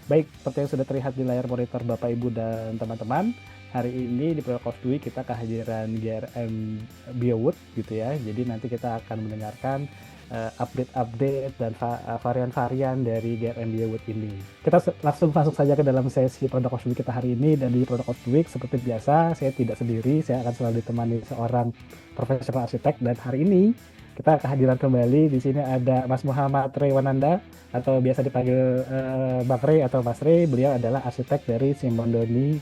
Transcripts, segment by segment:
Baik, seperti yang sudah terlihat di layar monitor Bapak, Ibu, dan teman-teman, hari ini di Product of the Week kita kehadiran GRM BioWood gitu ya. Jadi nanti kita akan mendengarkan update-update dan varian-varian dari GRM BioWood ini. Kita langsung masuk saja ke dalam sesi Product of the Week kita hari ini. Dan di Product of the Week seperti biasa, saya tidak sendiri, saya akan selalu ditemani seorang profesional arsitek. Dan hari ini kita kehadiran kembali. Di sini ada Mas Muhammad Rewananda, atau biasa dipanggil Bang Rey atau Mas Rey. Beliau adalah arsitek dari Simondoni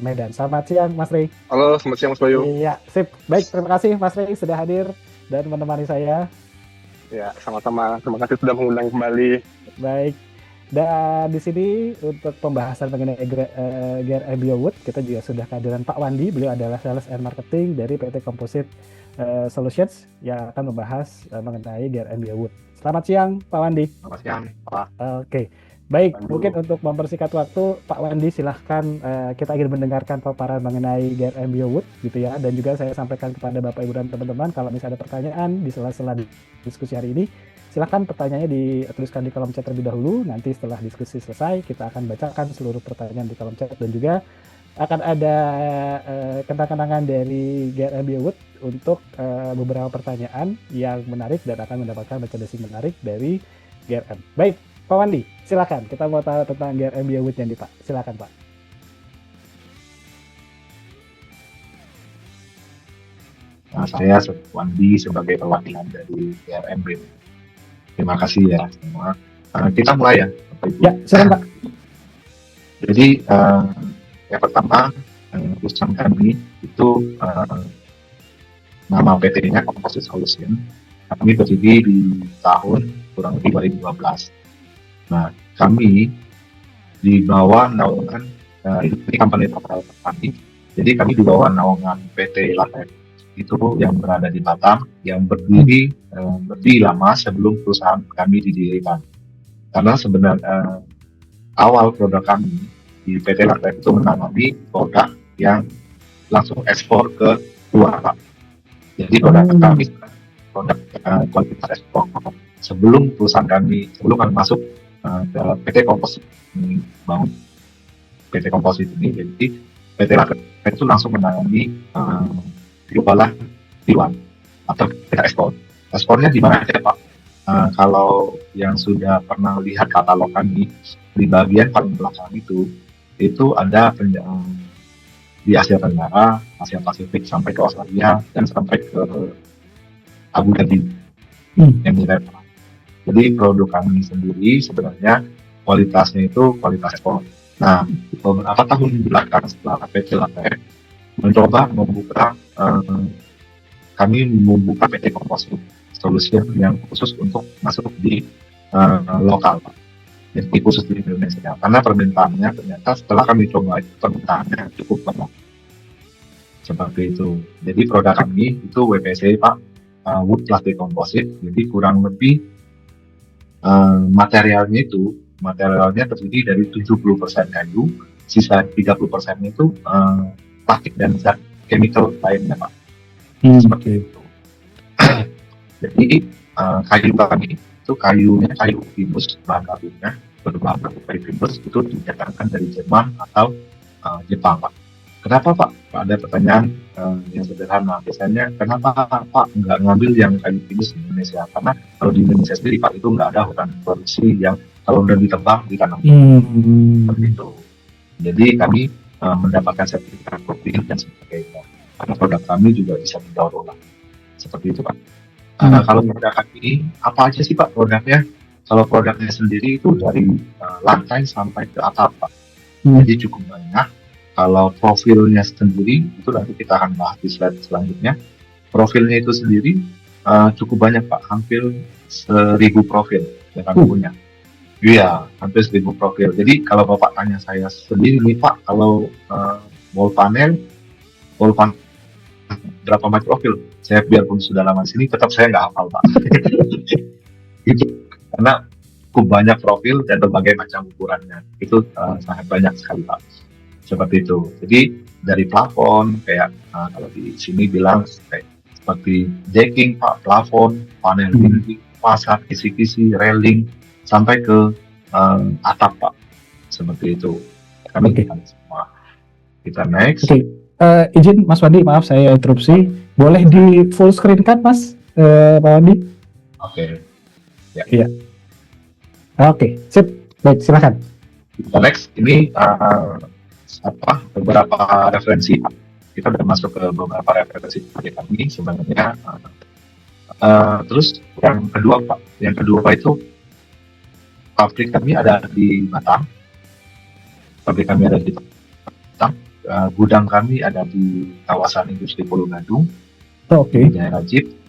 Medan. Selamat siang Mas Rey. Halo, selamat siang Mas Bayu. Iya, sip. Baik, terima kasih Mas Rey sudah hadir dan menemani saya. Ya, sama-sama. Terima kasih sudah mengundang kembali. Baik. Dan di sini untuk pembahasan mengenai GRM BioWood, kita juga sudah kehadiran Pak Wandi. Beliau adalah Sales and Marketing dari PT Composite Solutions yang akan membahas mengenai GRM BioWood. Selamat siang Pak Wandi. Selamat siang Pak. Oke, baik. Mungkin untuk mempersingkat waktu, Pak Wandi silahkan, kita ingin mendengarkan paparan mengenai GRM BioWood gitu ya. Dan juga saya sampaikan kepada Bapak, Ibu, dan teman-teman, kalau misalnya ada pertanyaan di sela-sela diskusi hari ini, silahkan pertanyaannya dituliskan di kolom chat terlebih dahulu. Nanti setelah diskusi selesai, kita akan bacakan seluruh pertanyaan di kolom chat. Dan juga akan ada kenang-kenangan dari GRM BioWood untuk beberapa pertanyaan yang menarik dan akan mendapatkan merchandising menarik dari GRM. Baik, Pak Wandi, silakan. Kita mau tahu tentang GRM BioWood nih, Pak. Silakan, Pak. Nah, saya Wandi sebagai perwakilan dari GRM BioWood. Terima kasih ya semua. Kita mulai ya. Ya, silakan Pak. Jadi yang pertama, perusahaan kami itu nama PT-nya Composite Solution. Kami berdiri di tahun kurang lebih 2012. Nah, kami di bawah naungan ini company kami. Jadi kami di bawah naungan PT Latek itu yang berada di Batam, yang berdiri lebih lama sebelum perusahaan kami didirikan. Karena sebenarnya awal produk kami di PT Latek itu menangani produk yang langsung ekspor ke luar, Pak. Jadi produk kami produk kualitas ekspor. Sebelum kami masuk ke PT Composite ini, bangun PT Composite ini, jadi PT Latek itu langsung menangani global di luar atau kita ekspor. Ekspornya di mana aja, Pak? Kalau yang sudah pernah lihat katalog kami di bagian paling belakang itu ada di Asia Tenggara, Asia Pasifik sampai ke Australia dan sampai ke Abu Dhabi yang direct. Jadi produk kami sendiri sebenarnya kualitasnya itu kualitas ekspor. Nah, beberapa tahun belakang setelah PT Latek mencoba membuka kami membuka PT Composite Solution yang khusus untuk masuk di lokal, Pak. Jadi khusus di Indonesia. Karena permintaannya ternyata setelah kami coba permintaannya cukup banyak. Seperti itu. Jadi produk kami itu WPC, Pak, Wood Plastic Composite. Jadi kurang lebih materialnya terdiri dari 70% kayu, sisa 30% itu plastik dan zat chemical lainnya, Pak. Seperti itu. Jadi kayu kami itu kayu pinus, bahan bakunya berbahan kayu pinus itu didatangkan dari Jerman atau Jepang, Pak. Kenapa, Pak? Ada pertanyaan yang sederhana. Biasanya kenapa Pak nggak ngambil yang kayu pinus di Indonesia? Karena kalau di Indonesia sendiri, Pak, itu nggak ada hutan produksi yang kalau udah ditebang ditanam. Seperti itu. Jadi kami mendapatkan sertifikat kopi dan sebagainya. Karena produk kami juga bisa didaur ulang. Seperti itu, Pak. Kalau produk kami, apa aja sih, Pak, produknya? Kalau produknya sendiri itu dari lantai sampai ke atap, Pak. Jadi cukup banyak. Kalau profilnya sendiri, itu nanti kita akan bahas di slide selanjutnya. Profilnya itu sendiri cukup banyak, Pak. Hampir 1.000 profil yang kami punya. Iya, hampir 1.000 profil. Jadi kalau Bapak tanya saya sendiri nih, Pak, kalau wall panel berapa banyak profil? Saya biarpun sudah lama di sini, tetap saya nggak hafal, Pak. Itu karena cukup banyak profil dan berbagai macam ukurannya. Itu sangat banyak sekali, Pak. Seperti itu. Jadi dari plafon, kayak kalau di sini bilang seperti decking, Pak, plafon, panel dinding, fasad, kisi-kisi, railing, sampai ke atap, Pak. seperti itu. Kami Oke. semua. Kita next. Oke. Izin Mas Wandi, maaf saya interupsi. Boleh di full screen kan Mas Pak Wandi? Oke. Oke, sip. Baik, silakan. Kita next. Ini beberapa referensi. Kita sudah masuk ke beberapa referensi kami sebenarnya. Terus yang kedua itu pabrik kami ada di Batam. Gudang kami ada di kawasan industri Pulau Gadung, Oke. di daerah Jip.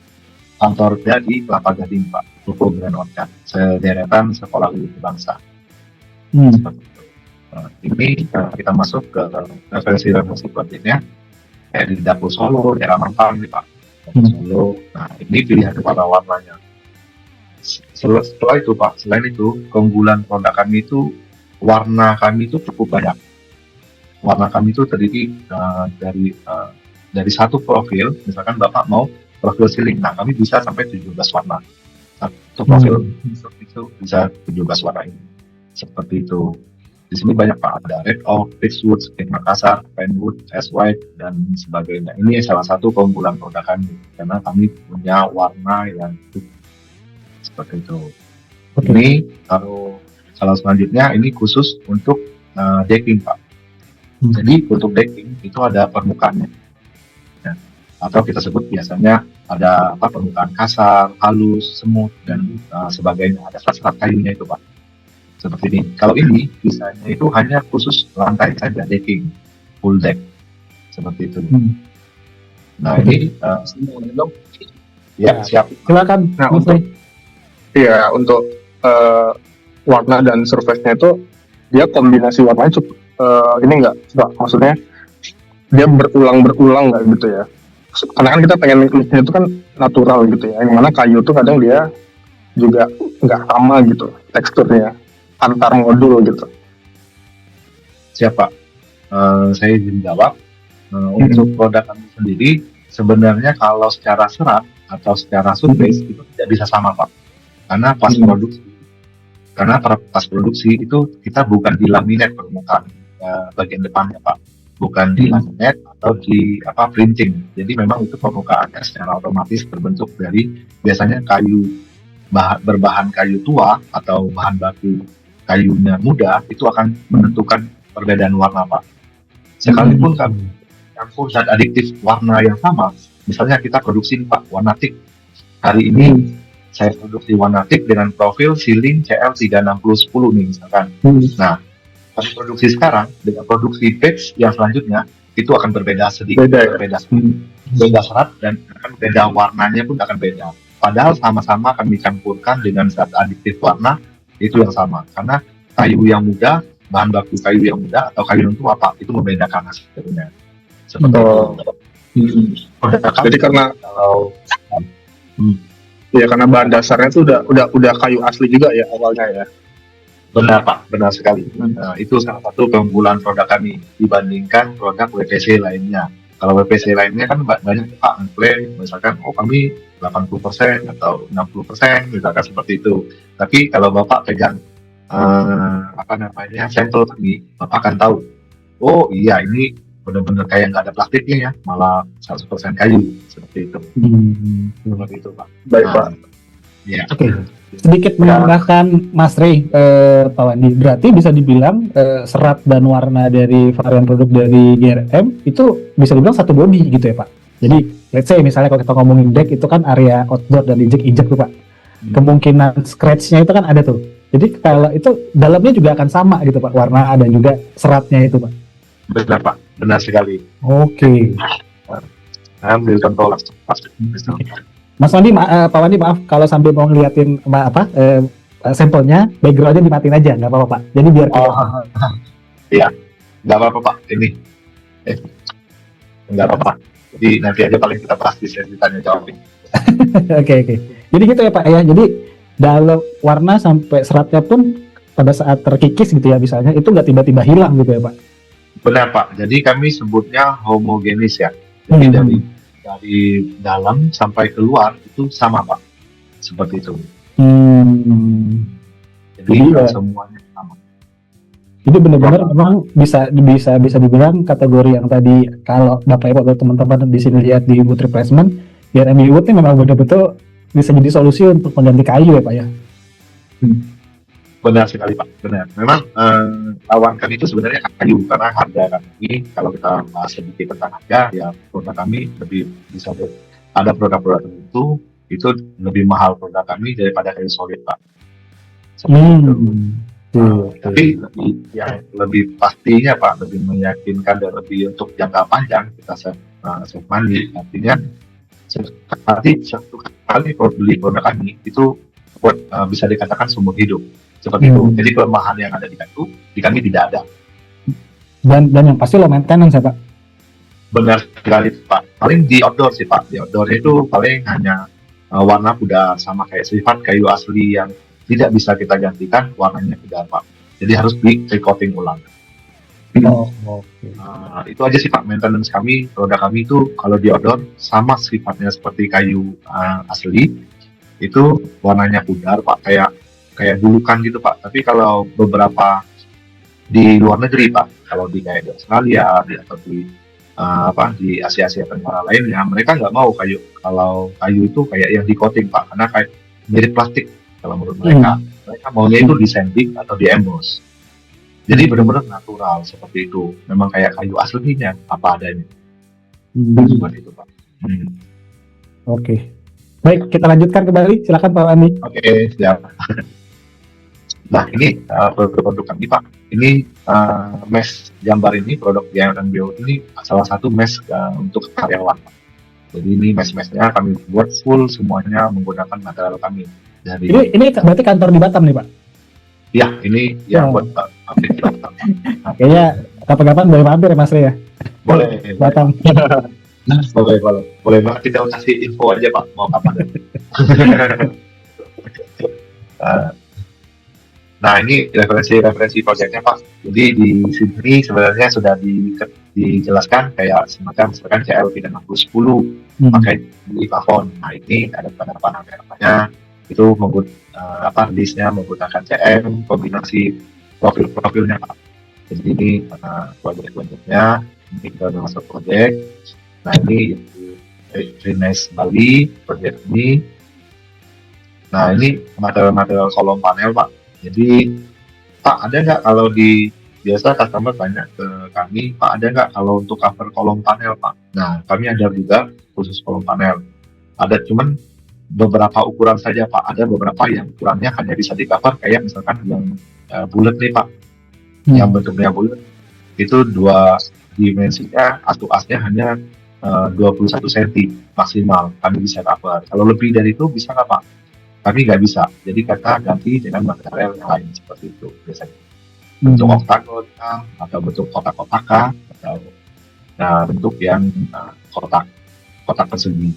Kantornya di Kelapa Gading, Pak, Ruko Grand Orchard, sederetan sekolah guru bangsa. Seperti itu. Ini kita masuk ke referensi selanjutnya, kayak di Dapur Solo, daerah Mampang nih, Pak. Dapur Solo. Nah, ini pilihan kepada warnanya. Setelah itu, Pak, selain itu, keunggulan produk kami itu, warna kami itu cukup banyak. Warna kami itu terdiri dari satu profil, misalkan Bapak mau profil ceiling, nah kami bisa sampai 17 warna. Satu profil itu bisa 17 warna ini. Seperti itu. Di sini banyak Pak, ada red oak, beechwood, skate Makassar, pinewood, ice white, dan sebagainya. Ini salah satu keunggulan produk kami, karena kami punya warna yang seperti itu. Ini kalau selanjutnya ini khusus untuk decking, Pak. Jadi untuk decking itu ada permukaannya, ya. Atau kita sebut biasanya ada permukaan kasar, halus, semut, dan sebagainya. Ada serat-serat kayunya itu, Pak. Seperti ini. Kalau ini bisanya itu hanya khusus lantai saja, decking, full deck, seperti itu. Nah ini ya siap. Silakan. Nah untuk warna dan surface-nya itu dia kombinasi warnanya cukup ini enggak, maksudnya dia berulang-berulang nggak gitu ya? Karena kan kita pengen look-nya itu kan natural gitu ya, yang mana kayu tuh kadang dia juga nggak sama gitu teksturnya antar modul gitu. Siapa? Saya izin jawab. Untuk produk kami sendiri sebenarnya kalau secara serat atau secara surface itu tidak bisa sama, Pak, karena pas produksi itu kita bukan di laminate permukaan bagian depannya, Pak, bukan di laminate atau di printing. Jadi memang itu permukaannya secara otomatis terbentuk dari biasanya berbahan kayu tua atau bahan baku kayunya muda, itu akan menentukan perbedaan warna, Pak. Sekalipun kami campur zat adiktif warna yang sama, misalnya kita produksi, Pak, warna teak. Hari ini saya produksi warna teak dengan profil ceiling CL36010 nih misalkan. Nah, pas produksi sekarang dengan produksi batch yang selanjutnya itu akan berbeda sedikit, beda serat, dan akan beda warnanya pun akan beda. Padahal sama-sama kami campurkan dengan zat adiktif warna itu yang sama, karena kayu yang muda, bahan baku kayu yang muda atau kayu yang tua, Pak, itu membedakan hasilnya. Seperti itu. Jadi karena karena bahan dasarnya itu udah kayu asli juga ya awalnya ya. Benar, Pak, benar sekali. Itu salah satu keunggulan produk kami dibandingkan produk WPC lainnya. Kalau WPC lainnya kan banyak, Pak, mengklaim misalkan kami 80% atau 60%, misalkan seperti itu. Tapi kalau Bapak pegang sampel kami, Bapak akan tahu, oh iya ini benar-benar kayak nggak ada plastiknya ya, malah 100% kayu, seperti itu. Seperti itu, Pak. Baik, Pak. Ya. Oke. Sedikit menambahkan Mas Rey, Pak Wandi, berarti bisa dibilang serat dan warna dari varian produk dari GRM itu bisa dibilang satu body gitu ya, Pak. Jadi let's say misalnya kalau kita ngomongin deck itu kan area outdoor dan injek-injek tuh, Pak. Kemungkinan scratch-nya itu kan ada tuh. Jadi kalau itu dalamnya juga akan sama gitu, Pak, warna dan juga seratnya itu, Pak. Benar, Pak, benar sekali. Oke. Ambil contoh langsung. Mas Wandi, Pak Wandi, maaf kalau sambil mau ngeliatin sampelnya, backgroundnya dimatiin aja, nggak apa-apa, Pak. Jadi biar iya, nggak apa-apa, Pak. Ini, nggak apa-apa. Jadi nanti aja paling kita bahas di sesi tanya jawab. Oke. Jadi gitu ya, Pak ya. Jadi dalam warna sampai seratnya pun pada saat terkikis gitu ya, misalnya itu nggak tiba-tiba hilang gitu ya, Pak. Benar, Pak. Jadi kami sebutnya homogenis ya. Jadi dari dalam sampai keluar itu sama, Pak, seperti itu. Jadi semuanya sama. Jadi benar-benar memang bisa dibilang kategori yang tadi kalau Bapak Ibu atau teman-teman di sini lihat di wood replacement, GRM wood ini memang betul-betul bisa jadi solusi untuk mengganti kayu ya Pak ya. Benar sekali Pak, benar. Memang lawan kami itu sebenarnya kayu, karena harga kami, kalau kita bahas sedikit tentang harga, ya produk kami lebih bisa ada produk-produk tertentu itu lebih mahal produk kami daripada kayu solid Pak. Seperti itu. Tapi lebih pastinya Pak, lebih meyakinkan dan lebih untuk jangka panjang kita save money. Artinya satu kali beli produk kami itu bisa dikatakan seumur hidup. Seperti itu. Jadi kelemahan yang ada di kami tidak ada. Dan yang pasti low maintenance ya Pak. Benar sekali Pak. Paling di outdoor sih Pak. Di outdoor itu paling hanya warna pudar, sama kayak sifat kayu asli yang tidak bisa kita gantikan, warnanya pudar Pak. Jadi harus di recoating ulang. Itu aja sih Pak maintenance kami. Produk kami itu kalau di outdoor sama sifatnya seperti kayu asli, itu warnanya pudar Pak, kayak bulukan gitu Pak. Tapi kalau beberapa di luar negeri Pak, kalau di kayak di Australia, atau di Asia Tenggara lainnya, mereka nggak mau kalau kayu itu kayak yang di coating Pak, karena kayak mirip plastik kalau menurut mereka. Mereka maunya itu di sanding atau di emboss. Jadi benar-benar natural seperti itu. Memang kayak kayu aslinya apa adanya. Seperti itu Pak. Oke. Baik, kita lanjutkan kembali. Silakan Pak Andi. Oke, siap. Nah, ini produk kami Pak. Ini mesh gambar ini, produk GRM Biowood ini salah satu mesh untuk karyawan Pak. Jadi ini mesh-meshnya kami buat full semuanya menggunakan material kami. Ini berarti kantor di Batam nih Pak? Ya, ini yang buat pabrik di Batam. Kayaknya kapan-kapan boleh mampir ya Mas Rey ya? Boleh. Batam. Boleh banget, kita kasih info aja Pak, mau kapan. Nah, ini referensi proyeknya Pak. Jadi di sini sebenarnya sudah dijelaskan kayak misalkan CLP dan 6010 pakai di plafon. Nah, ini ada apa namanya itu listnya menggunakan CM, kombinasi profilnya Pak. Jadi ini proyek-proyeknya, ini kita udah masuk proyek. Nah, ini Rines Bali proyek ini. Nah, ini material kolom panel Pak. Jadi Pak, ada nggak kalau biasa customer tanya ke kami, Pak, ada nggak kalau untuk cover kolom panel Pak? Nah, kami ada juga khusus kolom panel. Ada cuman beberapa ukuran saja Pak. Ada beberapa yang ukurannya hanya bisa di cover, kayak misalkan yang bulat nih Pak. Yang bentuknya bulat itu 2 dimensinya atau asnya hanya 21 cm maksimal kami bisa cover. Kalau lebih dari itu bisa nggak Pak? Kami nggak bisa. Jadi kita ganti dengan material yang lain seperti itu biasanya. Bentuk oktagon atau bentuk kotak-kotak atau bentuk yang kotak persegi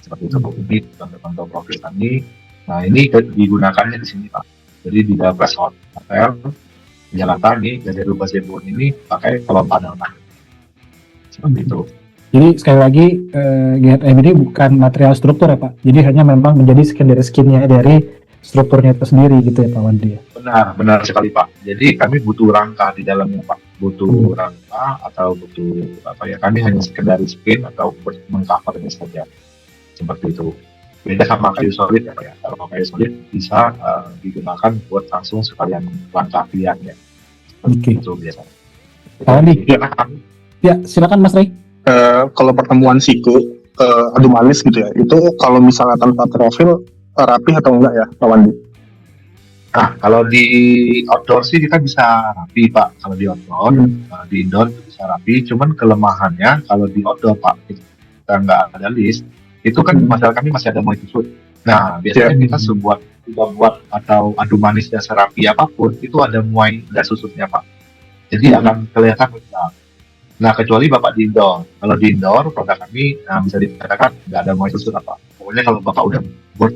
seperti itu. Ini contoh profil kami. Nah, ini digunakannya di sini Pak. Jadi di dalam resort hotel di Jakarta nih, dari Rumah Zebun ini pakai kolom panel seperti itu. Jadi sekali lagi GRM ini bukan material struktur ya Pak. Jadi hanya memang menjadi skinnya dari strukturnya itu sendiri gitu ya Pak Wandi. Benar sekali Pak. Jadi kami butuh rangka di dalamnya Pak. Butuh rangka atau butuh kami hanya sekedar skin atau mengcovernya saja. Seperti itu. Beda sama kayu solid ya Pak ya. Kalau kayu solid bisa digunakan buat langsung sekalian rangka pian ya. Oke. Itu biasanya. Pak Wandi. Ya, silakan Mas Rey. Kalau pertemuan siku adu manis gitu ya, itu kalau misalnya tanpa profil rapi atau enggak ya Pak Wandi? Nah, kalau di outdoor sih kita bisa rapi Pak. Kalau di outdoor, di indoor bisa rapi. Cuman kelemahannya kalau di outdoor Pak, kita nggak ada list, itu kan masalah kami masih ada multi-foot. Nah, biasanya kita buat atau adu manisnya serapi apapun, itu ada susutnya Pak. Jadi akan kelihatan besar. Nah, kecuali Bapak di indoor. Kalau di indoor, produk kami bisa dikatakan nggak ada mau susut apa. Pokoknya kalau Bapak udah buat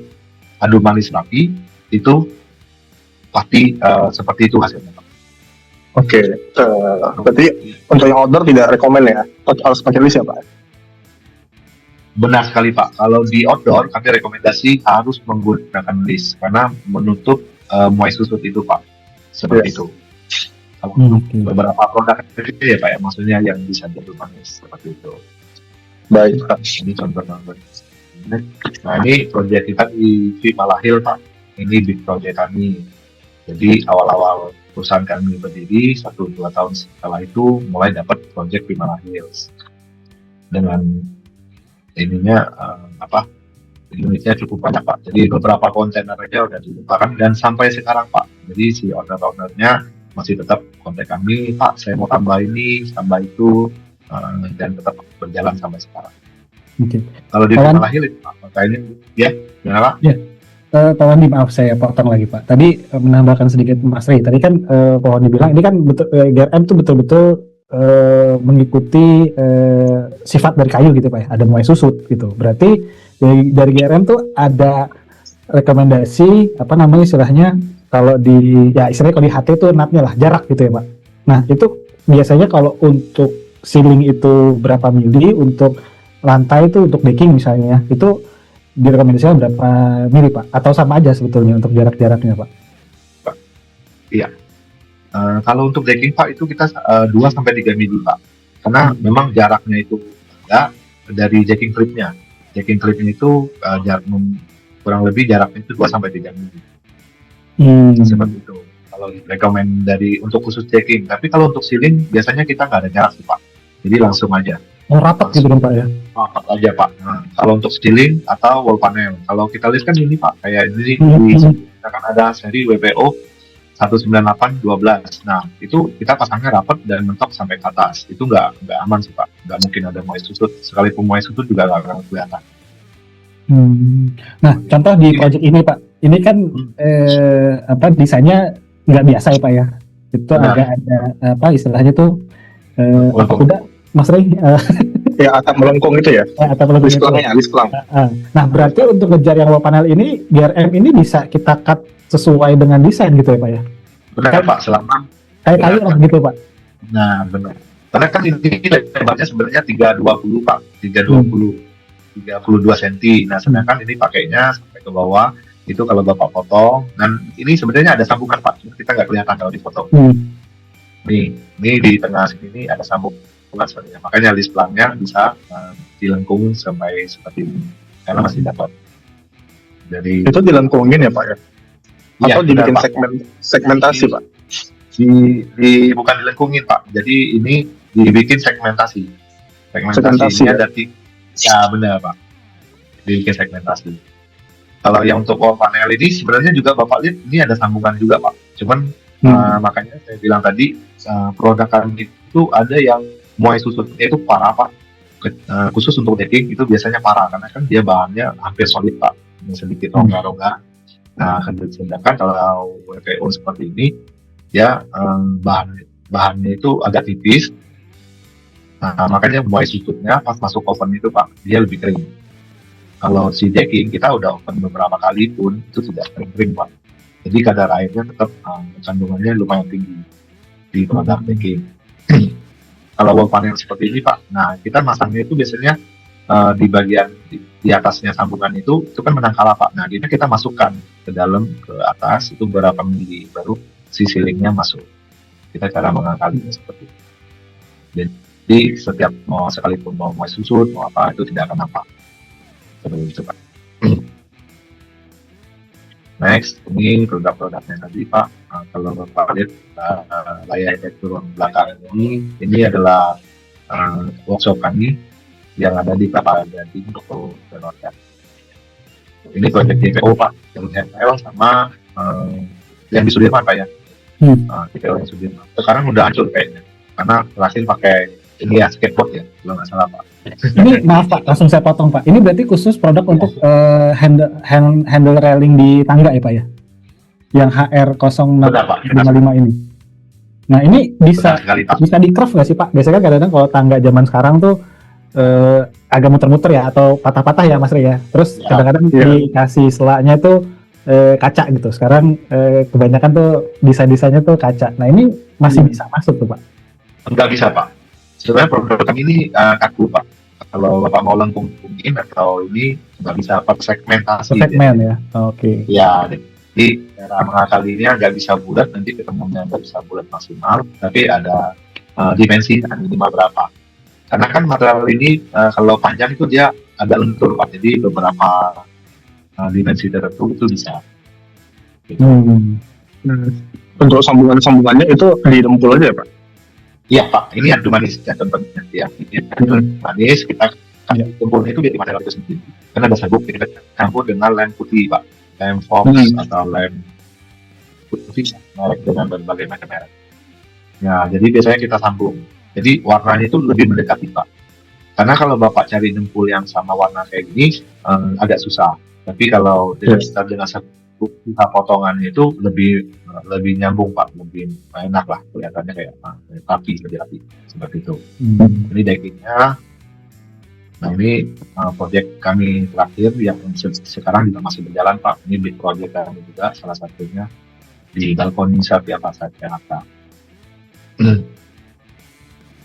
adu manis rapi, itu pasti seperti itu hasilnya. Oke, berarti untuk yang outdoor tidak rekomen ya? Harus pakai list ya Pak? Benar sekali Pak. Kalau di outdoor, kami rekomendasi harus menggunakan list, karena menutup muai susut itu Pak. Seperti itu. Kalau Oke. beberapa produk itu ya Pak ya, maksudnya yang bisa dimanis seperti itu. Baik, Pak. Ini contoh-contoh. Nah ini proyek kita di Malahil Pak. Ini big project kami. Jadi awal-awal perusahaan kami berdiri 1-2 tahun setelah itu mulai dapat proyek di Malahil dengan ininya unitnya cukup banyak Pak. Jadi beberapa kontainer aja udah dibukakan dan sampai sekarang Pak. Jadi si order-ordernya masih tetap kontak kami, Pak saya mau tambah ini, tambah itu, dan tetap berjalan sampai sekarang. Oke. Kalau di Kawan- Malahil itu Pak, makanya ya, gimana Pak? Pak Wandi, maaf saya potong lagi Pak. Tadi menambahkan sedikit Mas Rey. Tadi kan Pak Wandi bilang ini kan betul GRM itu betul-betul mengikuti sifat dari kayu gitu Pak ya. Ada mulai susut gitu. Berarti dari GRM tuh ada rekomendasi apa namanya istilahnya kalau di ya istilahnya kalau di HT itu natnya lah jarak gitu ya Pak. Nah itu biasanya kalau untuk ceiling itu berapa mili, untuk lantai itu untuk decking misalnya itu direkomendasikan berapa mili Pak? Atau sama aja sebetulnya untuk jarak-jaraknya Pak? Kalau untuk decking Pak itu kita 2-3 mili Pak. Karena memang jaraknya itu ada dari jacking clipnya. Jacking clipnya itu kurang lebih jaraknya itu 2-3 mili. Seperti itu. Kalau rekomend dari untuk khusus jacking. Tapi kalau untuk ceiling biasanya kita nggak ada jarak sih Pak. Jadi langsung aja. Oh rapat gitu dong Pak ya? Rapat aja Pak. Nah, kalau untuk ceiling atau wall panel. Kalau kita lihat kan ini Pak, kayak ini kita kan ada seri WPO 19812. Nah itu kita pasangnya rapat dan mentok sampai ke atas. Itu nggak aman sih Pak. Nggak mungkin ada mulai susut. Sekalipun mulai susut juga nggak akan kelihatan. Nah contoh di project ini Pak, ini kan desainnya nggak biasa ya Pak ya? Itu Benar. agak ada apa istilahnya tuh apa kuda Mas Rey? Ya atap melengkung itu ya. Atau pelengkung itu. Alis pelang. Nah berarti untuk ngejar yang wall panel ini GRM ini bisa kita cut sesuai dengan desain gitu ya Pak ya? Benar Pak, selama Kayak kayu lah gitu Pak. nah benar. Karena kan ini lebarnya sebenarnya 320 Pak, 32 cm. Nah sedangkan ini pakainya sampai ke bawah. Itu kalau Bapak potong, dan ini sebenarnya ada sambungan Pak, kita nggak kelihatan kalau dipotong. Nih di tengah sini ada sambungan sebenarnya. Makanya list pelangnya bisa dilengkung sampai seperti ini, karena masih dapat. Jadi Itu dilengkungin ya Pak ya? iya, Atau dibikin benar, Pak. segmentasi Pak? Bukan dilengkungin Pak, jadi ini dibikin segmentasi. Segmentasi, Segmentasinya dari ya benar Pak, dibikin segmentasi. Kalau yang untuk wall panel ini sebenarnya juga Bapak lihat ini ada sambungan juga Pak. Cuman makanya saya bilang tadi produk kami itu ada yang mulai susutnya itu parah Pak. Khusus untuk decking itu biasanya parah karena kan dia bahannya hampir solid Pak, sedikit rongga-rongga. Nah sedangkan kalau WPO seperti ini ya bahannya itu agak tipis. Nah makanya mulai susutnya pas masuk oven itu Pak dia lebih kering. Kalau si decking kita udah open beberapa kali pun itu tidak kering Pak. Jadi kadar airnya tetap kandungannya lumayan tinggi di produk decking. Kalau wall panel seperti ini Pak, nah kita masangnya itu biasanya di bagian di atasnya sambungan itu kan menangkala Pak. Nah kita masukkan ke dalam ke atas itu berapa mili baru si ceilingnya masuk. Kita cara mengangkalinya seperti itu. Jadi setiap sekalipun mau susut mau apa itu tidak akan nampak. Seperti itu Pak. Next, ini produk-produknya tadi Pak. Kalau Bapak lihat layar turun belakang ini adalah workshop kami yang ada di Kelapa Gading untuk Jakarta. Ini proyek DPO Pak, yang DPO sama yang di Sudirman Pak ya. DPO yang Sudirman. Sekarang udah hancur kayaknya, karena terakhir pakai ini ya skateboard ya, kalau nggak salah Pak. Ini maaf Pak, langsung saya potong Pak. Ini berarti khusus produk untuk handle railing di tangga ya Pak ya? Yang HR0655 ini. Nah ini bisa di curve nggak sih Pak? Biasanya kan kadang-kadang kalau tangga zaman sekarang tuh agak muter-muter ya atau patah-patah ya Mas Rey ya. Terus kadang-kadang dikasih selaknya itu kaca gitu. Sekarang kebanyakan tuh desain-desainnya tuh kaca. Nah ini masih bisa masuk tuh Pak? Enggak bisa Pak. Sebenarnya produk kami ini kaku Pak. Kalau Bapak mau lengkungin atau ini nggak bisa per segmentasi. Segmen ya, oke. Ya, Jadi cara mengakalinya nggak bisa bulat, nanti ketemunya nggak bisa bulat maksimal, tapi ada dimensi minimal berapa. Karena kan material ini kalau panjang itu dia agak lentur Pak, jadi beberapa dimensi tertentu itu bisa. Gitu. Untuk sambungannya itu di dempul aja ya Pak? Iya Pak, ini adu manis ya contohnya. Ya, ini adu manis kita dempulnya itu dari material itu sendiri. Karena ada sabuk kita campur dengan lem putih Pak, lem fox atau lem putih merek dengan berbagai macam merek. Ya, jadi biasanya kita sambung. Jadi warnanya itu lebih mendekati Pak. Karena kalau Bapak cari dempul yang sama warna kayak gini agak susah. Tapi kalau kita dengan sisa potongannya itu lebih nyambung Pak, lebih enak lah kelihatannya kayak rapi, lebih rapi seperti itu. Ini dagingnya. Nah ini proyek kami terakhir yang sekarang juga masih berjalan Pak. Ini big project kami juga salah satunya di Balkon Satya Pasar Jakarta.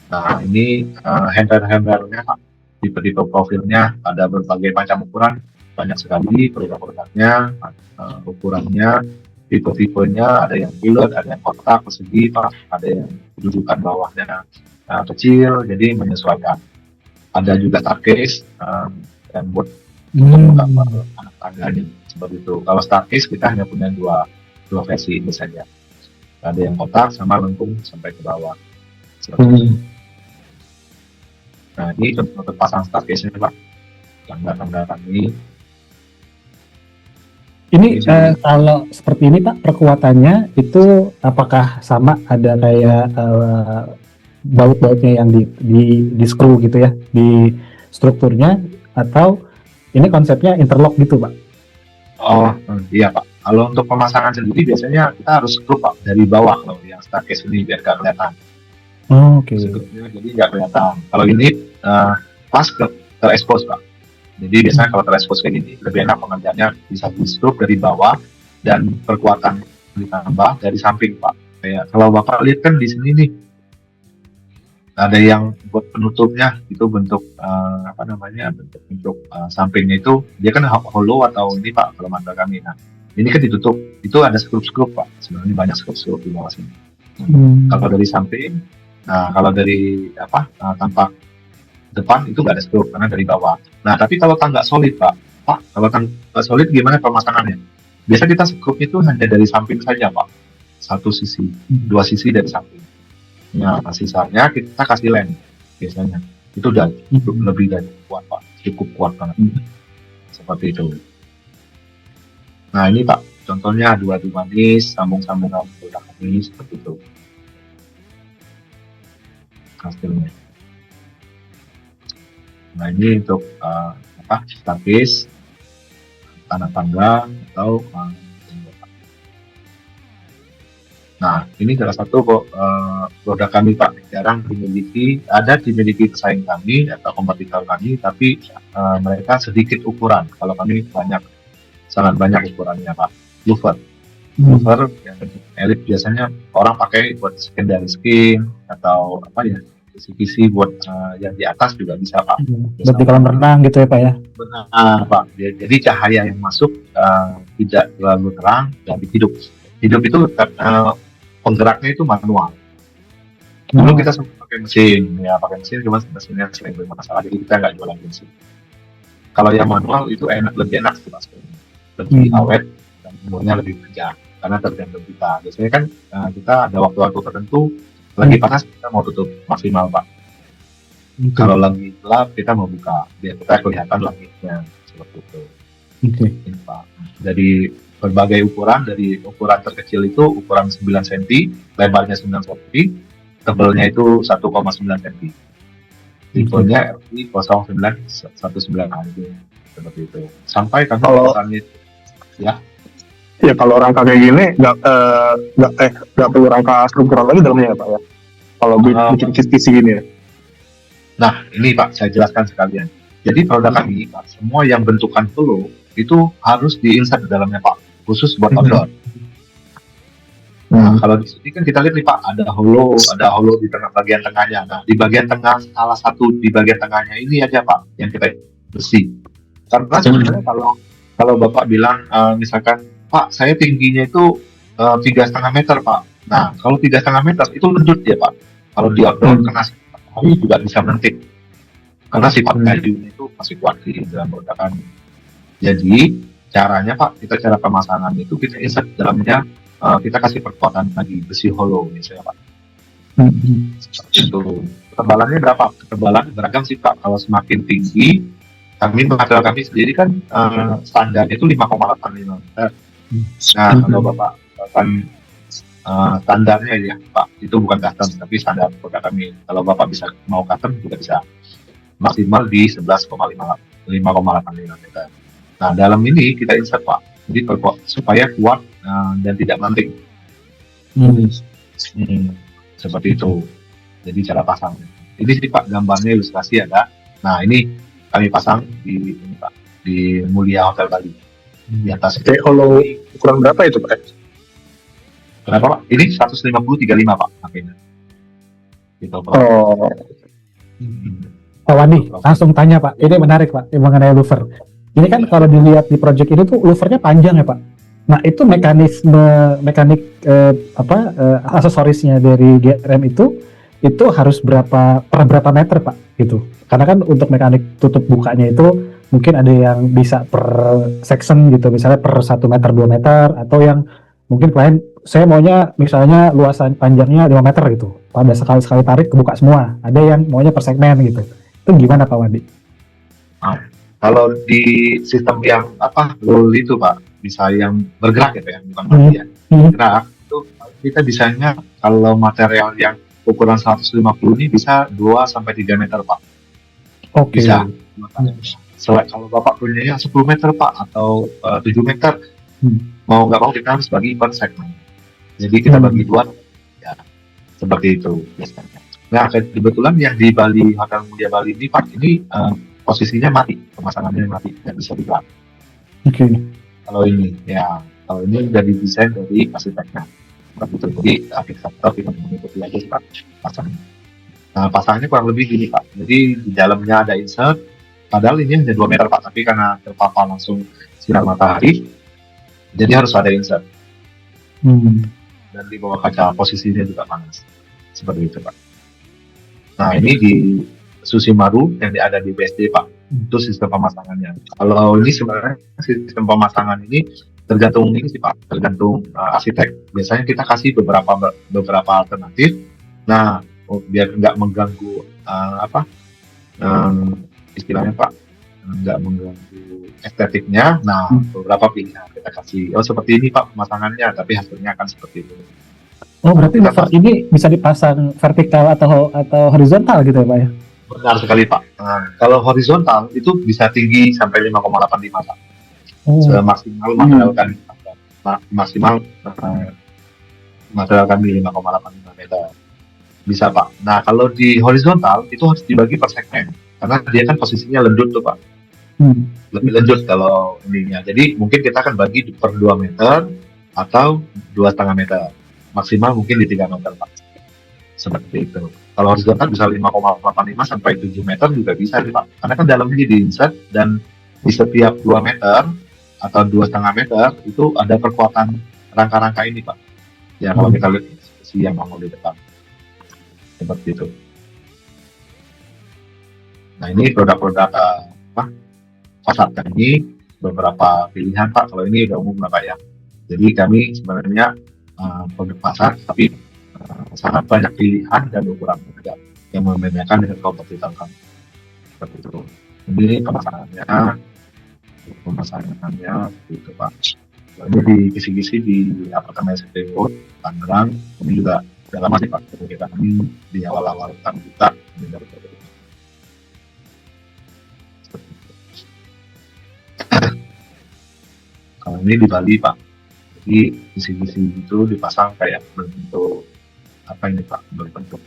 Nah ini handler-handlernya Pak, tipe-tipe profilnya ada berbagai macam ukuran, banyak sekali produk-produknya, ukurannya, tipe-tipenya, ada yang bulat, ada yang kotak, persegi Pak, ada yang dudukan bawahnya kecil, jadi menyesuaikan. Ada juga starcase dan buat menggambar anak tangganya seperti itu. Kalau starcase kita hanya punya dua versi ini saja. Ada yang kotak sama lengkung sampai ke bawah. Seperti itu. Nah ini untuk pasang starcase-nya Pak, tangga kami. Ini kalau seperti ini Pak, perkuatannya itu apakah sama, ada kayak baut-bautnya yang di screw gitu ya, di strukturnya, atau ini konsepnya interlock gitu Pak? Oh iya Pak, kalau untuk pemasangan sendiri biasanya kita harus screw Pak dari bawah kalau yang starcase ini biar gak kelihatan. Oke. Jadi nggak kelihatan. Kalau ini pas terekspos Pak. Jadi biasanya kalau terekspos kayak gini lebih enak pengerjaannya bisa di screw dari bawah dan perkuatan ditambah dari samping Pak. Kayak kalau Bapak lihat kan di sini nih ada yang buat penutupnya itu bentuk bentuk sampingnya itu dia kan hollow atau ini Pak kalau mata kami. Nah ini kan ditutup, itu ada skrup Pak. Sebenarnya banyak skrup di bawah sini. Kalau dari samping, nah kalau dari tampak depan itu nggak ada skrup karena dari bawah. Nah tapi kalau tangga solid Pak, kalau tangga solid gimana pemasangannya? Biasa kita skrupnya itu hanya dari samping saja Pak, satu sisi, dua sisi dari samping. Nah sisanya kita kasih lem biasanya. Itu udah lebih dari kuat Pak, cukup kuat banget. Seperti itu. Nah ini Pak, contohnya adu manis, sambung-sambungan produk manis seperti itu. Hasilnya. Nah ini untuk starcase, tanah tangga atau nah ini salah satu produk kami Pak, jarang dimiliki pesaing kami atau kompetitor kami, tapi mereka sedikit ukuran. Kalau kami sangat banyak ukurannya Pak. Louver yang elit biasanya orang pakai buat secondary skin atau kisi-kisi buat yang di atas juga bisa Pak. Buat di kolam renang gitu ya Pak ya? Benar Pak. Jadi cahaya yang masuk tidak terlalu terang dan hidup. Hidup itu penggeraknya itu manual. Dulu kita sempat pakai mesin, cuma mesinnya sering bermasalah, jadi kita nggak jualan mesin. Kalau yang manual itu lebih enak sih Mas, lebih awet dan umurnya lebih panjang karena tergantung kita. Biasanya kan kita ada waktu-waktu tertentu lagi panas kita mau tutup maksimal Pak. Kalau lagi gelap kita mau buka biar kita kelihatan langitnya seperti itu. Ini Pak. Jadi berbagai ukuran, dari ukuran terkecil itu ukuran 9 cm, lebarnya 9 cm, tebalnya itu 1,9 cm. Tipenya RP 0919 seperti itu. Sampai kan kalau ya kalau rangka kayak gini nggak perlu rangka struktural lagi dalamnya ya Pak ya. Kalau bikin kisi gini ya. Nah ini Pak saya jelaskan sekalian. Jadi produk kami Pak, semua yang bentukan hollow itu harus diinsert di dalamnya Pak, khusus buat outdoor. Nah kalau di sini kan kita lihat nih Pak, ada hollow di tengah bagian tengahnya. Nah di bagian tengah, salah satu di bagian tengahnya ini aja Pak yang kita bersih. Karena sebenarnya kalau Bapak bilang misalkan Pak, saya tingginya itu 3,5 meter, Pak. Nah, kalau 3,5 meter itu lembut ya, Pak. Kalau di outdoor kena matahari juga bisa mentik. Karena sifat kayunya itu masih kuat di dalam ledakan. Jadi caranya Pak, cara pemasangan itu kita insert dalamnya, kita kasih perkuatan lagi besi hollow misalnya Pak. Seperti itu. Ketebalannya berapa? Ketebalan beragam sih Pak. Kalau semakin tinggi, material kami sendiri kan standarnya itu 5,85 meter. Nah, kalau Bapak akan standarnya ya Pak, itu bukan custom tapi standar produk kami. Kalau Bapak mau custom juga bisa, maksimal di 5,85 meter. Nah, dalam ini kita insert Pak, jadi supaya kuat dan tidak melenting. Seperti itu. Jadi cara pasangnya. Ini sih Pak gambarnya, ilustrasi ada. Nah, ini kami pasang di ini Pak, di Mulia Hotel Bali. Di atas. Oke, hollow ukuran berapa itu Pak? Berapa Pak? Ini 150/35 Pak akhirnya. Gitu Pak. Oh. Pak Wandi, langsung tanya Pak. Ini menarik Pak, mengenai louver. Ini kan kalau dilihat di project ini tuh louvernya panjang ya Pak. Nah itu mekanik aksesorisnya dari GRM itu harus berapa meter Pak gitu. Karena kan untuk mekanik tutup bukanya itu mungkin ada yang bisa per section gitu, misalnya per 1 meter 2 meter, atau yang mungkin klien saya maunya misalnya luasan panjangnya 5 meter gitu. Pada sekali tarik kebuka semua. Ada yang maunya per segmen gitu. Itu gimana Pak Wandi? Kalau di sistem yang roll itu Pak, bisa yang bergerak gitu ya, bukan mati ya. Bergerak itu kita bisanya kalau material yang ukuran 150 ini bisa 2-3 meter Pak. Oke. Bisa. Kalau Bapak punya 10 meter Pak atau 7 meter, mau nggak mau kita harus bagi per segmen. Jadi kita bagi dua, ya seperti itu biasanya. Nah, kebetulan yang di Bali, Hotel Mulia Bali ini Pak, ini posisinya mati, pemasangannya mati, nggak bisa dibuat. Oke. Kalau ini udah didesain dari arsiteknya. Betul, jadi arsitektur kita mengikuti aja Pak pasang. Nah, pasangnya kurang lebih gini Pak. Jadi di dalamnya ada insert, padahal ini hanya 2 meter Pak, tapi karena terpapar langsung sinar matahari, jadi harus ada insert. Dan di bawah kaca posisinya juga panas, seperti itu Pak. Nah, ini di Susimaru yang ada di BSD Pak, itu sistem pemasangannya. Kalau ini sebenarnya sistem pemasangan ini tergantung ini sih Pak, tergantung arsitek. Biasanya kita kasih beberapa alternatif. Nah, biar nggak mengganggu istilahnya Pak, nggak mengganggu estetiknya. Nah, beberapa pilihan kita kasih. Seperti ini Pak pemasangannya, tapi hasilnya akan seperti itu. Oh, berarti louver ini bisa dipasang vertikal atau horizontal gitu ya Pak ya? Benar sekali Pak. Nah, kalau horizontal itu bisa tinggi sampai 5,85 Pak. Maksimal material kami 5,85 meter. Bisa Pak. Nah, kalau di horizontal itu harus dibagi per segmen. Karena dia kan posisinya lendut tuh Pak. Lebih lendut kalau ininya. Jadi mungkin kita akan bagi per 2 meter atau 2,5 meter. Maksimal mungkin di 3 meter Pak. Seperti itu. Kalau horizontal bisa 5,85 sampai 7 meter juga bisa Pak. Karena kan dalamnya diinsert dan di setiap 2 meter atau 2,5 meter itu ada perkuatan rangka-rangka ini Pak. Ya kalau kita lihat si yang mau di depan. Seperti itu. Nah, ini produk-produk fasad kami, beberapa pilihan Pak. Kalau ini udah umum lah Pak ya. Jadi kami sebenarnya produk fasad, tapi sangat banyak pilihan dan ukuran produk yang membedakan dengan kompetitor kami. Seperti itu. Ini pemasangannya gitu Pak. Ini di kisi-kisi di apartemen SPO Tangerang. Ini juga udah lama sih Pak. Kita kami di awal-awal tahun kita. Kalau ini di Bali Pak. Jadi kisi-kisi itu dipasang kayak berbentuk ini Pak, berbentuk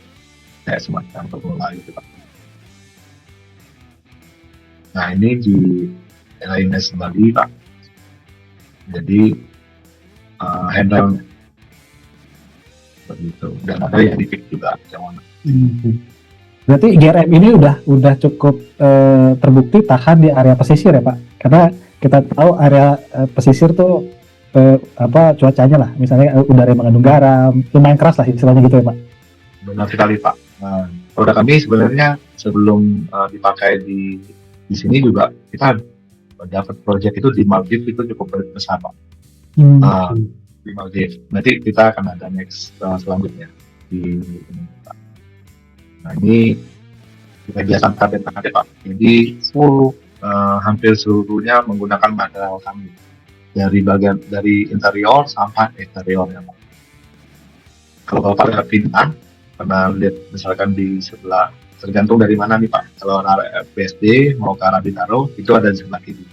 kayak semacam bola gitu Pak. Nah, ini di LINS Bali Pak. Jadi handle begitu, dan ada yang dipik juga yang warna. Berarti GRM ini udah cukup terbukti tahan di area pesisir ya Pak? Karena kita tahu area pesisir tuh apa cuacanya lah, misalnya udara yang mengandung garam, lumayan keras lah istilahnya gitu ya Pak. Benar sekali Pak. Nah, produk kami sebenarnya sebelum dipakai di sini juga kita dapat proyek itu di Maldives itu cukup besar Pak. Uh, di Maldives. Nanti kita akan ada next selanjutnya di ini, Pak. Nah ini kita biasa target Pak. Jadi hampir seluruhnya menggunakan material kami dari interior sampai eksterior ya Pak. Kalau Bapak lihat pintar, pernah lihat misalkan di sebelah, tergantung dari mana nih Pak. Kalau arah BSD mau ke arah Bintaro itu ada di sebelah kiri.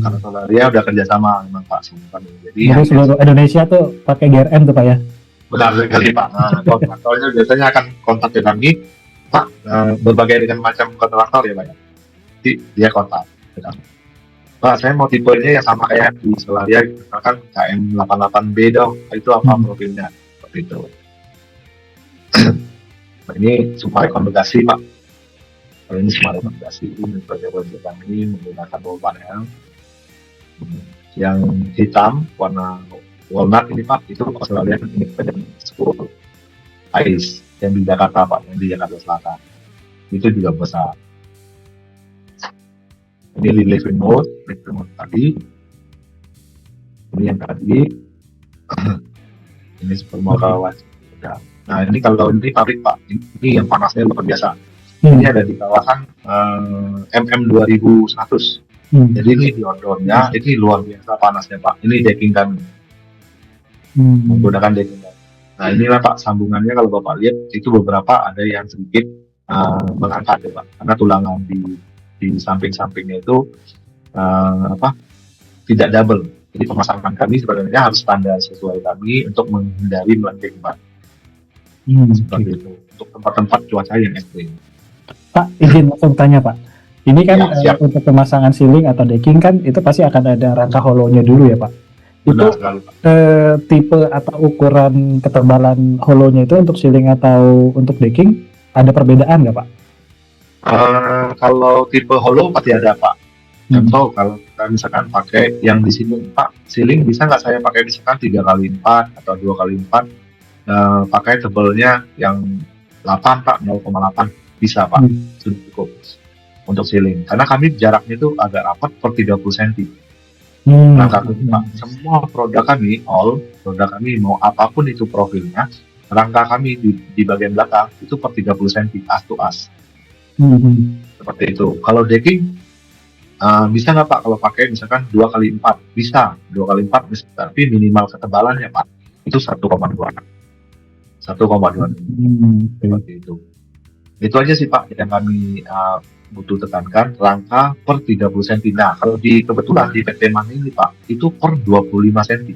Kalau Solaria udah kerjasama memang Pak semua. Jadi seluruh Indonesia tuh pakai GRM tuh Pak ya. Benar sekali Pak. Nah, kontraktornya biasanya akan kontak dengan kami, Pak, berbagai dengan macam kontraktor ya Pak. Jadi dia kontak. Pak, saya mau tipenya yang sama kayak di Solaria, misalkan KM88B dong. Itu apa profilnya? Seperti itu. Nah, ini semua rekomendasi Pak. Kalau ini semua rekomendasi ini proyek-proyek kami menggunakan wall panel yang hitam warna walnut ini Pak, itu Australia ini banyak 10 ice yang di Jakarta Pak, yang di Jakarta Selatan itu juga besar. Ini living mode tadi, ini yang tadi, ini supermodel wajib. Nah ini kalau ini pabrik Pak, ini yang panasnya luar biasa. Ini ada di kawasan MM2100. Jadi ini di outdoornya, ini luar biasa panasnya Pak. Ini decking kami. Menggunakan decking kami. Nah inilah Pak sambungannya, kalau Bapak lihat itu beberapa ada yang sedikit mengangkat ya Pak. Karena tulangan di samping-sampingnya itu tidak double. Jadi pemasangan kami sebenarnya harus standar sesuai kami untuk menghindari melengking Pak. Seperti itu. Untuk tempat-tempat cuaca yang ekstrim. Pak, izin langsung tanya Pak. Ini kan ya, untuk pemasangan ceiling atau decking kan itu pasti akan ada rangka hollow-nya dulu ya Pak. Itu tipe atau ukuran ketebalan hollow-nya itu untuk ceiling atau untuk decking ada perbedaan nggak Pak? Kalau tipe hollow pasti ada Pak. Contoh kalau kita misalkan pakai yang di sini Pak, ceiling bisa nggak saya pakai misalkan 3x4 atau 2x4, pakai tebelnya yang 8 Pak, 0,8 bisa Pak, sudah cukup untuk ceiling. Karena kami jaraknya itu agak rapat per 30 cm. Rangka Pak, semua produk kami, produk kami mau apapun itu profilnya, rangka kami di bagian belakang itu per 30 cm, as to as. Seperti itu. Kalau decking, bisa nggak Pak kalau pakai misalkan 2x4? Bisa, 2x4, tapi minimal ketebalannya Pak, itu 1,2. 1,2. Seperti itu. Itu aja sih Pak yang kami butuh tekankan, rangka per 30 cm. Nah, kalau kebetulan di PT Man ini Pak, itu per 25 cm.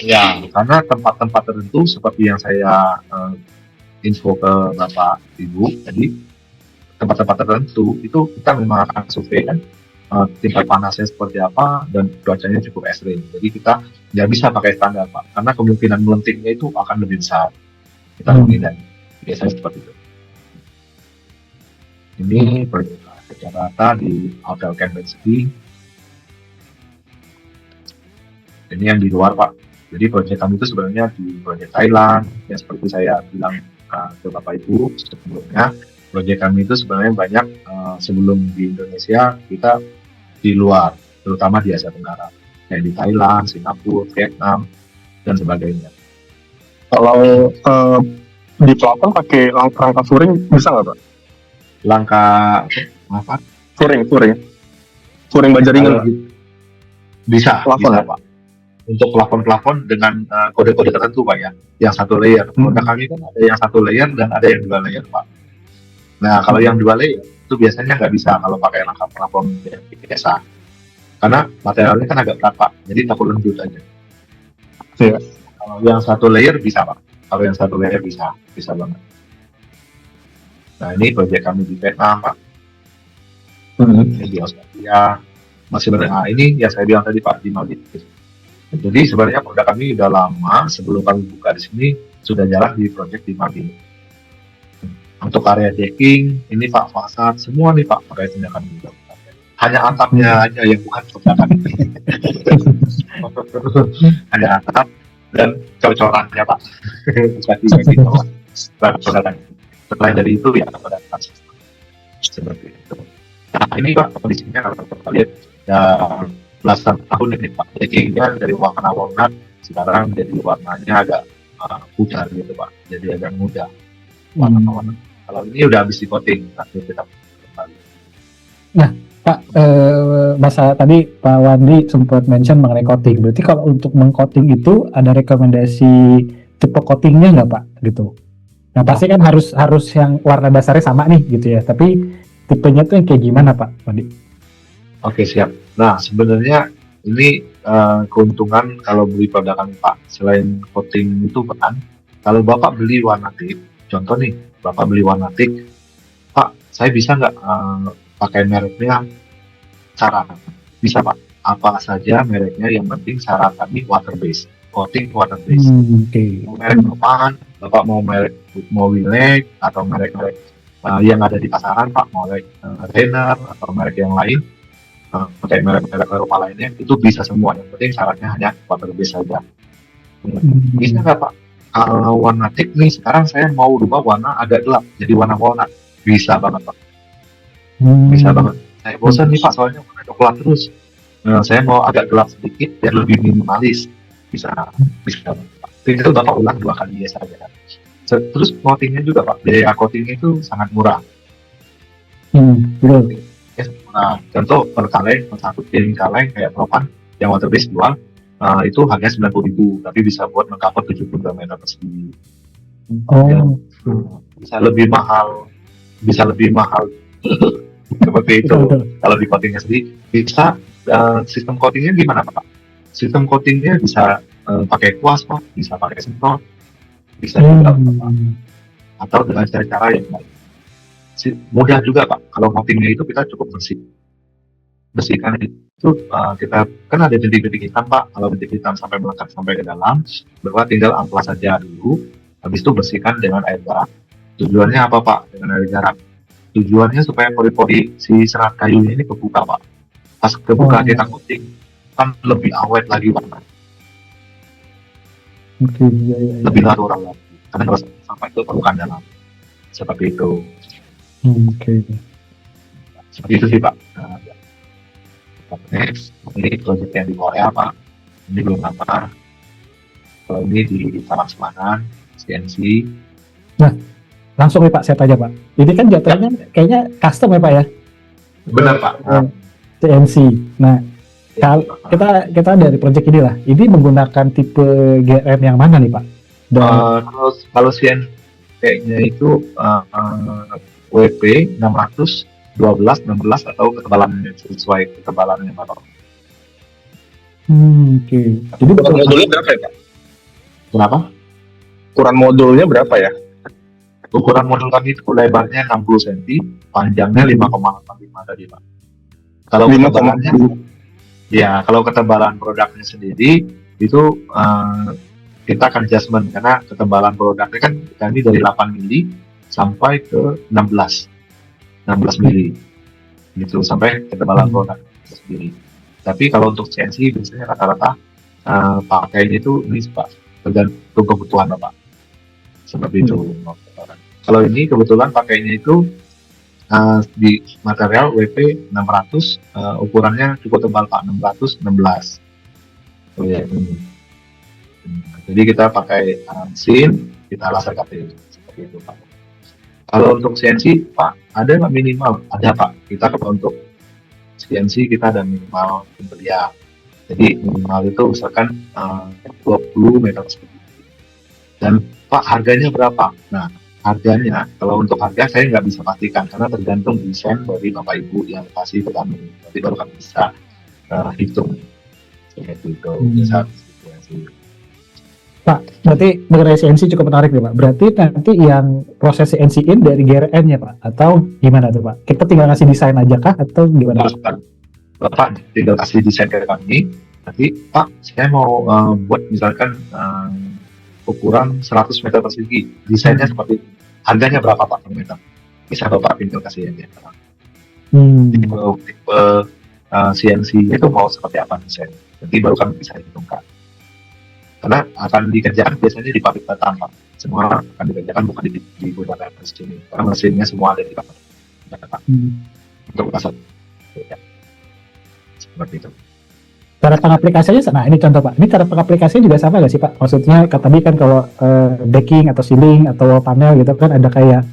Ya, karena tempat-tempat tertentu seperti yang saya info ke Bapak Ibu tadi, tempat-tempat tertentu itu kita memang akan survei kan tingkat panasnya seperti apa dan cuacanya cukup ekstrim. Jadi kita nggak bisa pakai standar Pak, karena kemungkinan melentiknya itu akan lebih besar. Kita menghindari. Biasanya seperti itu. Ini proyek Jakarta di Hotel Kempinski. Ini yang di luar Pak. Jadi proyek kami itu sebenarnya di proyek Thailand, yang seperti saya bilang ke Bapak Ibu sebelumnya. Proyek kami itu sebenarnya banyak sebelum di Indonesia, kita di luar, terutama di Asia Tenggara, kayak di Thailand, Singapura, Vietnam, dan sebagainya. Kalau di plafon pakai rangka furing bisa nggak Pak? Langka apa? Furing baja ringan. Bisa plafon ya Pak. Untuk plafon dengan kode-kode tertentu Pak ya. Yang satu layer. Produk kami kan ada yang satu layer dan ada yang 2 layer Pak. Nah kalau yang 2 layer itu biasanya nggak bisa kalau pakai rangka plafon biasa. Karena materialnya kan agak berat Pak. Jadi takut lentur aja. Iya. Kalau yang satu layer bisa Pak. Kalau yang satu layer bisa banget. Nah ini proyek kami di Vietnam Pak. Ini di Australia masih banyak. Nah ini yang saya bilang tadi Pak di Maldives. Jadi sebenarnya produk kami udah lama sebelum kami buka di sini sudah jalan di proyek di Maldives. Untuk area decking ini Pak, fasad semua nih Pak pakai tindakan juga. Hanya atapnya aja yang bukan produk kami. Ada atap dan cor-corannya Pak. Bagi bawah. Setelah dari itu ya pada atas seperti itu. Nah ini Pak kondisinya kalau kita lihat ya belasan tahun ini Pak. Changingnya dari warna-warna sekarang jadi warnanya agak pudar gitu Pak. Jadi agak muda warna-warna. Kalau ini udah habis di coating, nanti kita kembali. Nah, Pak, masa tadi Pak Wandi sempat mention mengenai coating. Berarti kalau untuk mengcoating itu ada rekomendasi tipe coatingnya nggak Pak? Gitu. Nah pasti kan harus yang warna dasarnya sama nih gitu ya. Tapi tipenya tuh yang kayak gimana Pak Wandi? Oke siap. Nah sebenarnya ini keuntungan kalau beli produk kami Pak. Selain coating itu kan, kalau Bapak beli warna tip, contoh nih, Bapak beli warna tip, Pak, saya bisa nggak pakai mereknya Cara? Bisa Pak. Apa saja mereknya, yang penting syarat kami water base, coating water base. Oke. Mau merek apaan? Bapak mau merek Wilek atau merek-merek yang ada di pasaran Pak, mau merek Renner atau merek yang lain, pakai merek-merek Eropa lainnya, itu bisa semua. Yang penting syaratnya hanya water base saja. Bisa nggak Pak? Warna tip nih sekarang saya mau rubah warna agak gelap jadi warna walnut. Bisa banget Pak. Bisa banget. Saya bosan nih Pak soalnya warna coklat terus. Saya mau agak gelap sedikit biar lebih minimalis. Bisa Pak. Tinggal Bapak ulang 2 kali saja. Terus coatingnya juga Pak. Biaya coatingnya itu sangat murah. Betul. Nah, contoh per kaleng, satu piring kaleng kayak propan yang water base jual, itu harganya 90.000, tapi bisa buat mengcover 72 meter persegi. Ya, bisa lebih mahal seperti itu. Kalau di coatingnya sendiri bisa sistem coatingnya gimana Pak? Sistem coatingnya bisa pakai kuas Pak, bisa pakai semprot, bisa juga atau dengan cara-cara yang lain. Mudah juga Pak. Kalau coatingnya itu kita cukup bersihkan itu kita kan ada bintik-bintik hitam Pak. Kalau bintik hitam sampai melekat sampai ke dalam, Bapak tinggal amplas saja dulu. Habis itu bersihkan dengan air garam. Tujuannya apa Pak dengan air garam? Tujuannya supaya pori-pori si serat kayunya ini kebuka Pak. Pas kebuka kita coating kan lebih awet lagi Pak. Lebih natural lagi. Karena kalau sampah itu perlukan dalam. Seperti itu. Seperti itu sih Pak. Ini proyek yang di Korea Pak, ini belum apa. Kalau ini di Taman Semanan, CNC. Nah, langsung nih Pak, saya tanya Pak. Ini kan jatuhnya kayaknya custom ya Pak ya? Benar Pak. CNC. Nah, kita dari proyek ini lah. Ini menggunakan tipe GRM yang mana nih Pak? Kalau CNC-nya itu WP 600 12, 16 atau ketebalannya sesuai ketebalannya Pak. Jadi ukuran modulnya berapa ya Pak? Kenapa? Ukuran modulnya berapa ya? Ukuran modul kami itu lebarnya 60 cm, panjangnya 5,85 tadi Pak. Kalau ketebalannya, ya kalau ketebalan produknya sendiri itu kita akan adjustment karena ketebalan produknya kan kami dari 8 mili sampai ke 16 mili gitu sampai ketebalan produk sendiri. Tapi kalau untuk CNC biasanya rata-rata pakainya itu ini Pak, tergantung kebutuhan Bapak. Seperti itu. Kalau ini kebetulan pakainya itu di material WP 600, ukurannya cukup tebal Pak, 616. Oh ya, ini. Jadi kita pakai mesin, kita laser cutting seperti itu Pak. Kalau untuk CNC Pak, ada nggak minimal? Ada Pak. Kita kalau untuk CNC kita ada minimal pembelian. Jadi minimal itu misalkan 20 meter persegi. Dan Pak harganya berapa? Nah harganya kalau untuk harga saya nggak bisa pastikan karena tergantung desain dari Bapak Ibu yang kasih ke kami. Nanti baru kami bisa hitung. Seperti itu. Pak, berarti mengenai CNC cukup menarik nih Pak. Berarti nanti yang proses CNC-in dari GRM-nya Pak? Atau gimana tuh Pak? Kita tinggal ngasih desain aja kah? Atau gimana? Bapak tinggal kasih desain ke kami. Nanti Pak, saya mau buat misalkan ukuran 100 meter persegi. Desainnya seperti itu. Harganya berapa Pak per meter? Bisa Bapak tinggal kasih aja. Tipe CNC itu mau seperti apa desain? nanti baru kami bisa hitungkan. Karena akan dikerjakan biasanya di pabrik Batam, Pak. Semua akan dikerjakan bukan di beberapa mesin ini. Karena mesinnya semua ada di pabrik Batam. Untuk pasar. Ya. Seperti itu. Cara pengaplikasinya, nah ini contoh Pak, ini cara pengaplikasinya juga sama nggak sih Pak? Maksudnya tadi kan kalau decking atau ceiling atau panel gitu kan ada kayak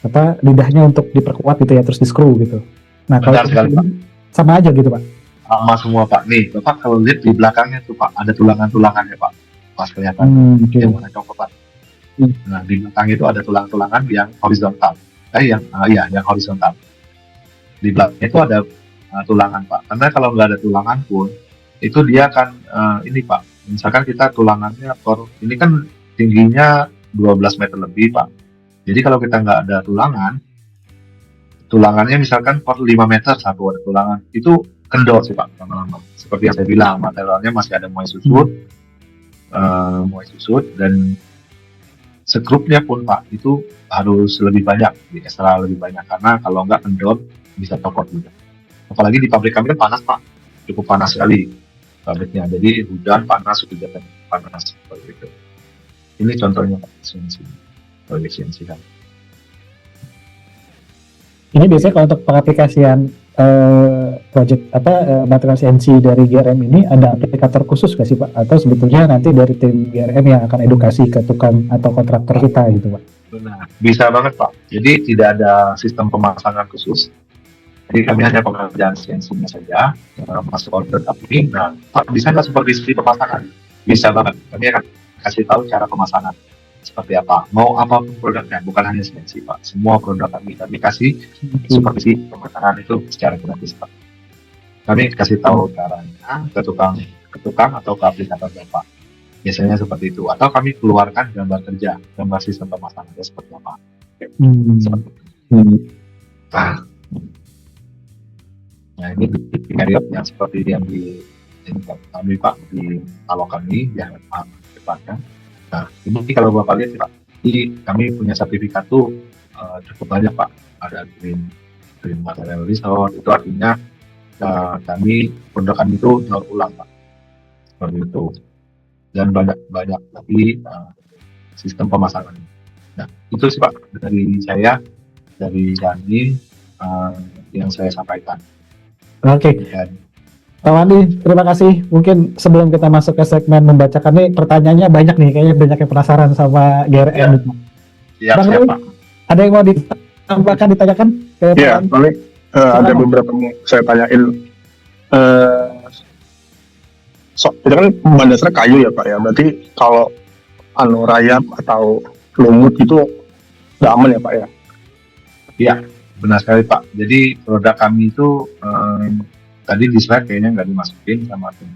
apa lidahnya untuk diperkuat gitu ya, terus di screw gitu. Nah kalau Benar sekali, Pak. sama aja gitu Pak? Sama semua, Pak. Nih, Bapak kalau lihat di belakangnya tuh, Pak, ada tulangan-tulangannya, Pak. Pas kelihatan Okay. yang warna coklat. Nah, di belakang itu ada tulang-tulangan yang horizontal. Yang horizontal. Di belakang itu ada tulangan, Pak. Karena kalau nggak ada tulangan pun, itu dia akan ini, Pak. Misalkan kita tulangannya ini kan tingginya 12 meter lebih, Pak. Jadi kalau kita nggak ada tulangannya misalkan per 5 meter satu ada tulangan, itu kendor sih Pak lama-lama. Seperti yang saya bilang, materialnya masih ada muai susut dan sekrupnya pun Pak itu harus lebih banyak, ekstra lebih banyak karena kalau nggak kendor bisa copot juga. Apalagi di pabrik kami kan panas Pak, cukup panas sekali pabriknya. Jadi hujan panas, hujan panas seperti itu. Ini contohnya Pak, efisiensi kan. Ini biasanya kalau untuk pengaplikasian project material CNC dari GRM ini ada aplikator khusus nggak sih Pak? Atau sebetulnya nanti dari tim GRM yang akan edukasi ke tukang atau kontraktor kita gitu Pak? Benar, bisa banget Pak. Jadi tidak ada sistem pemasangan khusus. Jadi kami hanya pengerjaan CNC-nya saja, masuk order kami. Nah, Pak bisa nggak supervisi pemasangan? Bisa banget. Kami akan kasih tahu cara pemasangan seperti apa. Mau apapun produknya, bukan hanya CNC Pak. Semua produk kami kasih supervisi pemasangan itu secara gratis Pak. Kami kasih tahu caranya ke tukang atau ke aplikator Bapak. Biasanya seperti itu. Atau kami keluarkan gambar kerja, gambar sistem pemasangannya seperti apa. Seperti itu. Nah ini periode yang seperti yang di kami Pak di kalau kami yang depannya. Nah ini kalau Bapak lihat Pak, ini kami punya sertifikat tuh cukup banyak Pak. Ada Green Material Resort, itu artinya kami produk kami itu daur ulang Pak. Seperti itu. Dan banyak lagi sistem pemasangan. Nah itu sih Pak dari saya, dari Dani yang saya sampaikan. Oke. Pak Wandi, terima kasih. Mungkin sebelum kita masuk ke segmen membacakan nih, pertanyaannya banyak nih, kayaknya banyak yang penasaran sama GRM. Iya, Bang Pak. Ada yang mau ditambahkan, ditanyakan? Iya, paling ada beberapa yang saya tanyain. Itu kan bahan dasarnya kayu ya Pak ya. Berarti kalau rayap atau lumut itu nggak aman ya Pak ya? Iya, benar sekali Pak. Jadi produk kami itu tadi di slide kayaknya nggak dimasukin sama tim.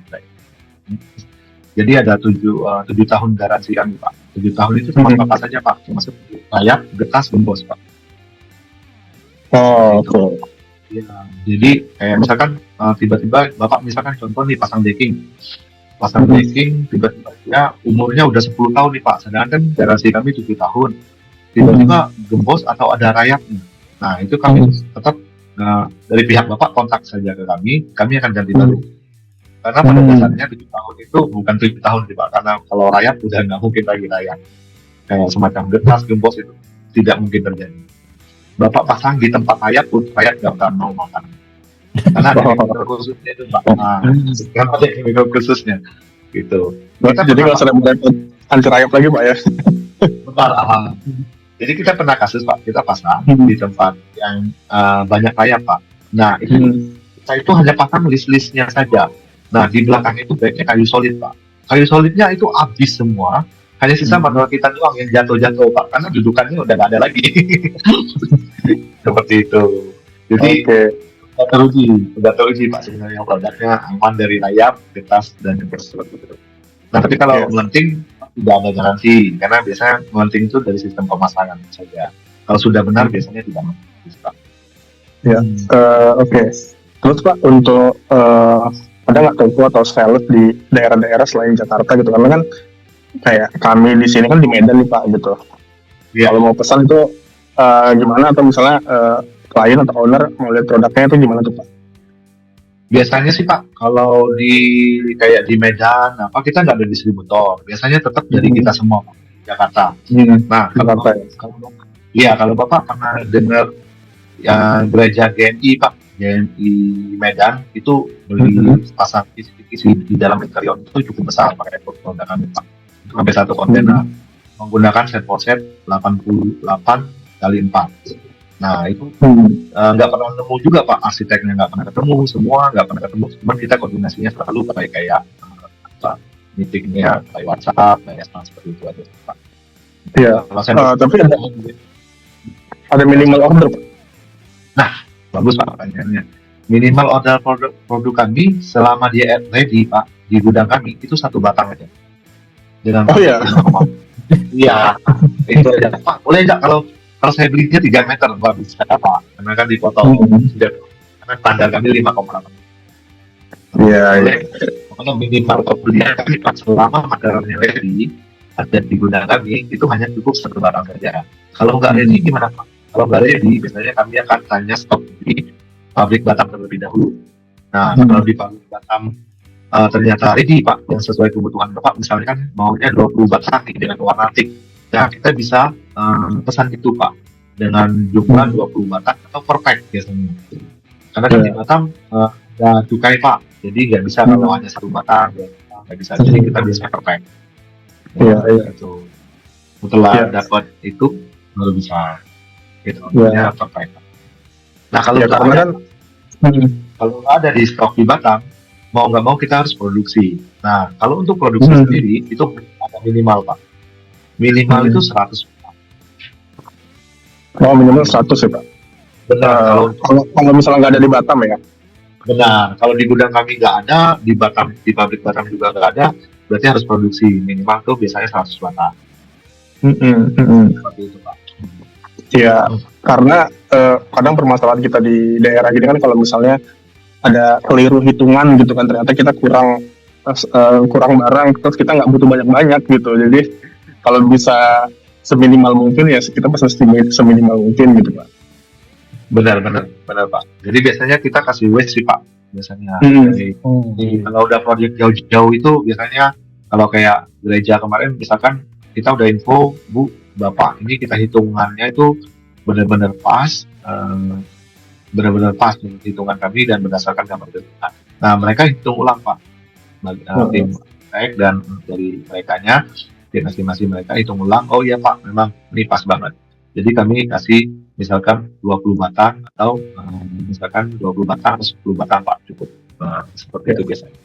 Jadi ada 7 tahun garansi kami Pak. 7 tahun itu sama apa saja Pak? Termasuk rayap, getas, gembos Pak. Oh, oke. Ya, jadi kayak misalkan tiba-tiba Bapak misalkan contoh nih pasang decking tiba-tiba ya umurnya udah 10 tahun nih Pak, sedangkan garansi kami 7 tahun. Tiba-tiba gembos atau ada rayapnya. Nah, itu kami tetap dari pihak Bapak kontak saja ke kami akan ganti baru. Karena pada dasarnya 7 tahun itu bukan 7 tahun sih Pak, karena kalau rayap udah nggak mungkin lagi rayap. Kayak semacam getas, gembos itu tidak mungkin terjadi. Bapak pasang di tempat rayap pun rayap nggak akan mau makan. Karena ada chemical khususnya itu Pak. Karena ada chemical khususnya gitu. Jadi nggak usah repot anti rayap lagi Pak ya? Benar. Jadi kita pernah kasus Pak, kita pasang di tempat yang banyak rayap Pak. Nah itu kita itu hanya pasang list-listnya saja. Nah di belakang itu baiknya kayu solid Pak. Kayu solidnya itu habis semua. Hanya sisa material kita doang yang jatuh-jatuh Pak, karena dudukannya udah nggak ada lagi. Seperti itu. Jadi udah teruji Pak sebenarnya produknya aman dari rayap, getas dan seperti itu. Nah tapi kalau melenting tidak ada garansi, karena biasanya melenting itu dari sistem pemasangan saja. Kalau sudah benar biasanya tidak bisa. Ya, oke. Terus Pak untuk ada nggak toko atau sales di daerah-daerah selain Jakarta gitu? Karena kan kayak kami di sini kan di Medan nih Pak gitu. Kalau mau pesan itu gimana, atau misalnya klien atau owner mau lihat produknya itu gimana tuh Pak? Biasanya sih Pak Kalau di kayak di Medan apa kita nggak ada distributor, biasanya tetap dari kita semua Pak, Jakarta. Nah Jakarta ya. iya kalau Bapak pernah dengar ya gereja GMI Pak, GMI Medan itu beli pasang kisi di dalam interior itu cukup besar pakai produk kami Pak, itu sampai satu kontainer menggunakan set for set 88 kali 4. Nah itu nggak pernah nemu juga Pak, arsiteknya nggak pernah ketemu, semua nggak pernah ketemu, cuman kita koordinasinya selalu kayak apa, meetingnya kayak WhatsApp, kayak seperti itu aja Pak. Iya. Tapi ada minimal order Pak. Bagus Pak pertanyaannya. Minimal order produk kami selama dia ready Pak di gudang kami itu 1 batang aja. Dengan iya. Iya, itu aja Pak. Boleh nggak kalau saya belinya 3 meter Pak bisa Pak? Karena kan dipotong sudah. Karena standar kami 5,8. Iya. Pokoknya minimal pembelian kami Pak selama materialnya ready ada di gudang kami itu hanya cukup 1 barang saja. Kalau nggak ready gimana Pak? Kalau nggak ready, biasanya kami akan tanya stok di pabrik Batam terlebih dahulu. Nah, kalau di pabrik Batam ternyata ready Pak, yang sesuai kebutuhan Bapak, misalnya kan maunya 20 batang dengan warna tik. Nah, kita bisa pesan itu Pak, dengan jumlah 20 batang atau per pack biasanya. Karena kan di Batam ada cukai Pak, jadi nggak bisa kalau hanya 1 batang, nggak bisa. Jadi kita biasanya per pack. Iya. Itu. Setelah dapat itu, baru bisa. Gitu, terkait. Nah kalau ya, kalau ada di stok di Batam, mau nggak mau kita harus produksi. Nah kalau untuk produksi sendiri itu ada minimal Pak, minimal itu 100. Oh minimal 100 ya Pak. Benar. Kalau misalnya nggak ada di Batam ya. Benar. Kalau di gudang kami nggak ada, di Batam, di pabrik Batam juga nggak ada, berarti harus produksi minimal tuh biasanya 100 batang. Seperti itu Pak. Iya, karena kadang permasalahan kita di daerah gini kan kalau misalnya ada keliru hitungan gitu kan, ternyata kita kurang barang, terus kita nggak butuh banyak-banyak gitu. Jadi kalau bisa seminimal mungkin ya kita pasti seminimal mungkin gitu Pak. Benar Pak. Jadi biasanya kita kasih waste sih Pak. Biasanya kalau udah proyek jauh-jauh itu biasanya kalau kayak gereja kemarin misalkan kita udah info Bu Bapak ini kita hitungannya itu benar-benar pas hitungan kami dan berdasarkan gambar data. Nah mereka hitung ulang Pak, tim baik dan dari merekanya tim estimasi mereka hitung ulang, oh iya Pak memang ini pas banget. Jadi kami kasih misalkan 20 batang atau misalkan 20 batang atau 10 batang Pak cukup, seperti itu biasanya.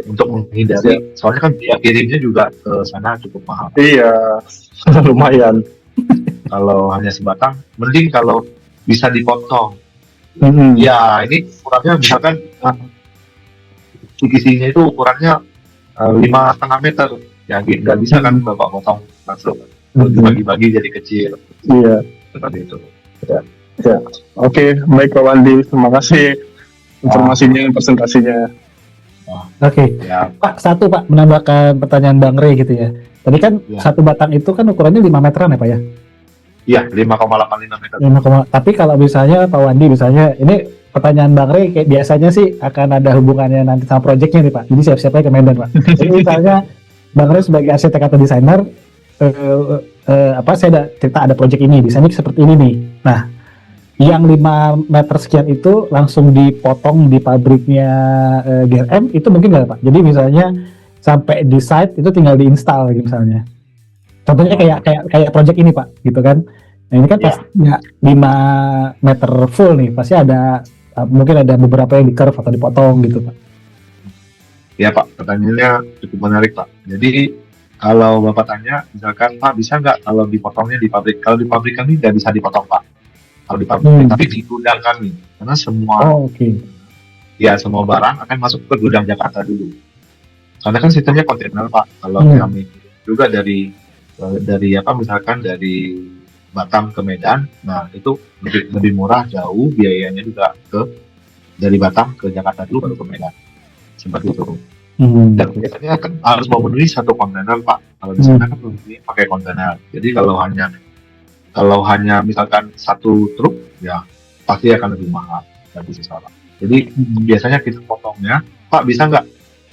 Untuk menghindari, soalnya kan biaya kirimnya juga ke sana cukup mahal. Iya, lumayan. Kalau hanya sebatang, mending kalau bisa dipotong. Ya, ini ukurannya misalkan kisinya itu ukurannya 5,5 meter. Ya, nggak bisa kan Bapak potong langsung. Dibagi-bagi jadi kecil. Iya. Seperti itu. Ya. Oke, baik Pak Wandi. Terima kasih informasinya, presentasinya. Oke. Ya. Pak, satu Pak, menambahkan pertanyaan Bang Rey gitu ya. Tadi kan 1 batang itu kan ukurannya 5 meteran ya Pak ya? Iya, 5,85 meter. Tapi kalau misalnya Pak Wandi, misalnya ini pertanyaan Bang Rey kayak biasanya sih akan ada hubungannya nanti sama proyeknya nih Pak. Jadi siap-siap aja ke Medan Pak. Jadi misalnya Bang Rey sebagai arsitek atau desainer, saya ada proyek ini, desainnya seperti ini nih. Nah, yang 5 meter sekian itu langsung dipotong di pabriknya GRM itu mungkin nggak Pak? Jadi misalnya sampai di site itu tinggal diinstal gitu misalnya. Contohnya kayak project ini Pak, gitu kan. Nah ini kan pasti 5 meter full nih, pasti ada mungkin ada beberapa yang di curve atau dipotong gitu Pak. Ya Pak, pertanyaannya cukup menarik Pak. Jadi kalau Bapak tanya, misalkan Pak bisa nggak kalau dipotongnya di pabrik? Kalau di pabrik kami nggak bisa dipotong Pak. Kalau di pabrik, tapi di gudang kami, karena semua semua barang akan masuk ke gudang Jakarta dulu. Karena kan sistemnya kontainer Pak. Kalau kami juga dari misalkan dari Batam ke Medan, nah itu lebih murah jauh, biayanya juga dari Batam ke Jakarta dulu baru ke Medan, seperti itu. Dan biasanya kan harus memenuhi 1 kontainer Pak. Kalau di sana kan pakai kontainer. Jadi kalau hanya misalkan 1 truk, ya pasti akan lebih mahal, nggak bisa salah. Jadi biasanya kita potongnya, Pak bisa nggak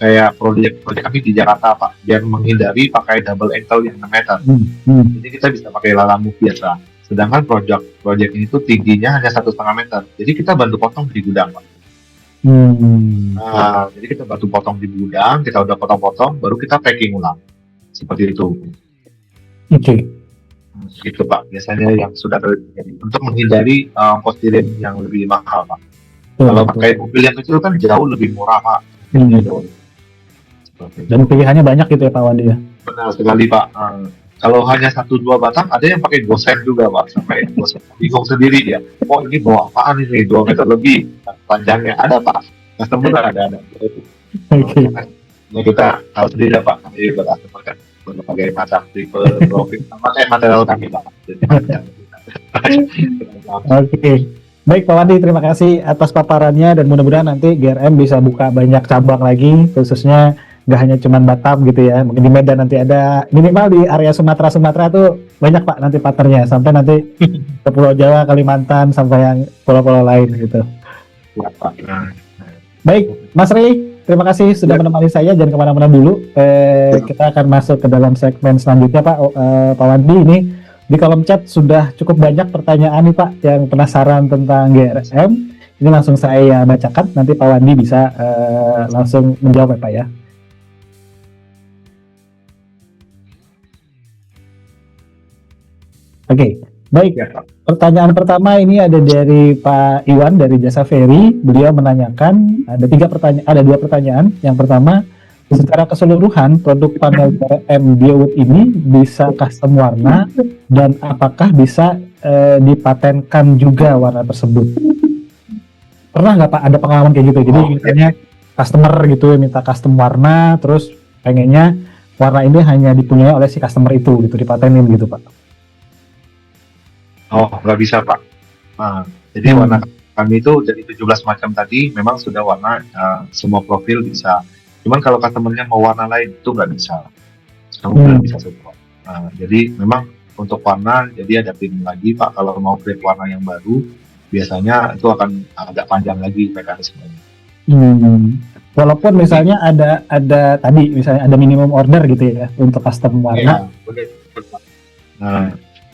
kayak proyek kami di Jakarta Pak, biar menghindari pakai double ankle yang 6 meter. Jadi kita bisa pakai lalamove biasa. Sedangkan proyek ini tuh tingginya hanya 1,5 meter. Jadi kita bantu potong di gudang Pak. Nah, jadi kita bantu potong di gudang, kita udah potong-potong, baru kita packing ulang. Seperti itu. Oke. Gitu Pak, biasanya yang sudah terjadi untuk menghindari ongkos kirim yang lebih mahal Pak. Kalau pakai mobil yang kecil kan jauh lebih murah Pak. Dan pilihannya banyak gitu ya Pak Wandi ya. Benar sekali Pak. Kalau hanya 1-2 batang, ada yang pakai gosen juga Pak, sampai gosen bingung sendiri ya. Oh ini bawa apaan ini 2 meter lebih panjangnya, ada Pak. Customer ada. Oke. Nah, kita tahu sendiri Pak, kami berbagai macam tipe profil sama kayak material kami Pak. Oke. Baik Pak Wandi, terima kasih atas paparannya dan mudah-mudahan nanti GRM bisa buka banyak cabang lagi, khususnya nggak hanya cuman Batam gitu ya, mungkin di Medan nanti ada, minimal di area Sumatera tuh banyak Pak nanti partnernya, sampai nanti ke Pulau Jawa, Kalimantan, sampai yang pulau-pulau lain gitu. Ya, Pak. Baik Mas Rey, terima kasih sudah menemani saya, jangan kemana-mana dulu. Kita akan masuk ke dalam segmen selanjutnya Pak. Pak Wandi, ini di kolom chat sudah cukup banyak pertanyaan nih Pak yang penasaran tentang GRM. Ini langsung saya bacakan, nanti Pak Wandi bisa langsung menjawab ya Pak ya. Oke, baik. Pertanyaan pertama ini ada dari Pak Iwan dari Jasa Ferry. Beliau menanyakan ada 2 pertanyaan. Yang pertama, secara keseluruhan produk panel GRM BioWood ini bisa custom warna dan apakah bisa dipatenkan juga warna tersebut? Pernah nggak Pak ada pengalaman kayak gitu? Jadi misalnya customer gitu minta custom warna, terus pengennya warna ini hanya dipunyai oleh si customer itu gitu, dipatenin gitu Pak? Oh, nggak bisa Pak. Nah, jadi warna kami itu jadi 17 macam tadi memang sudah warna semua profil bisa. Cuman kalau customernya mau warna lain itu nggak bisa. Kamu nggak bisa semua. Nah, jadi memang untuk warna jadi ada pin lagi Pak. Kalau mau create warna yang baru biasanya itu akan agak panjang lagi mekanismenya. Walaupun misalnya ada tadi misalnya ada minimum order gitu ya untuk custom warna. Ya,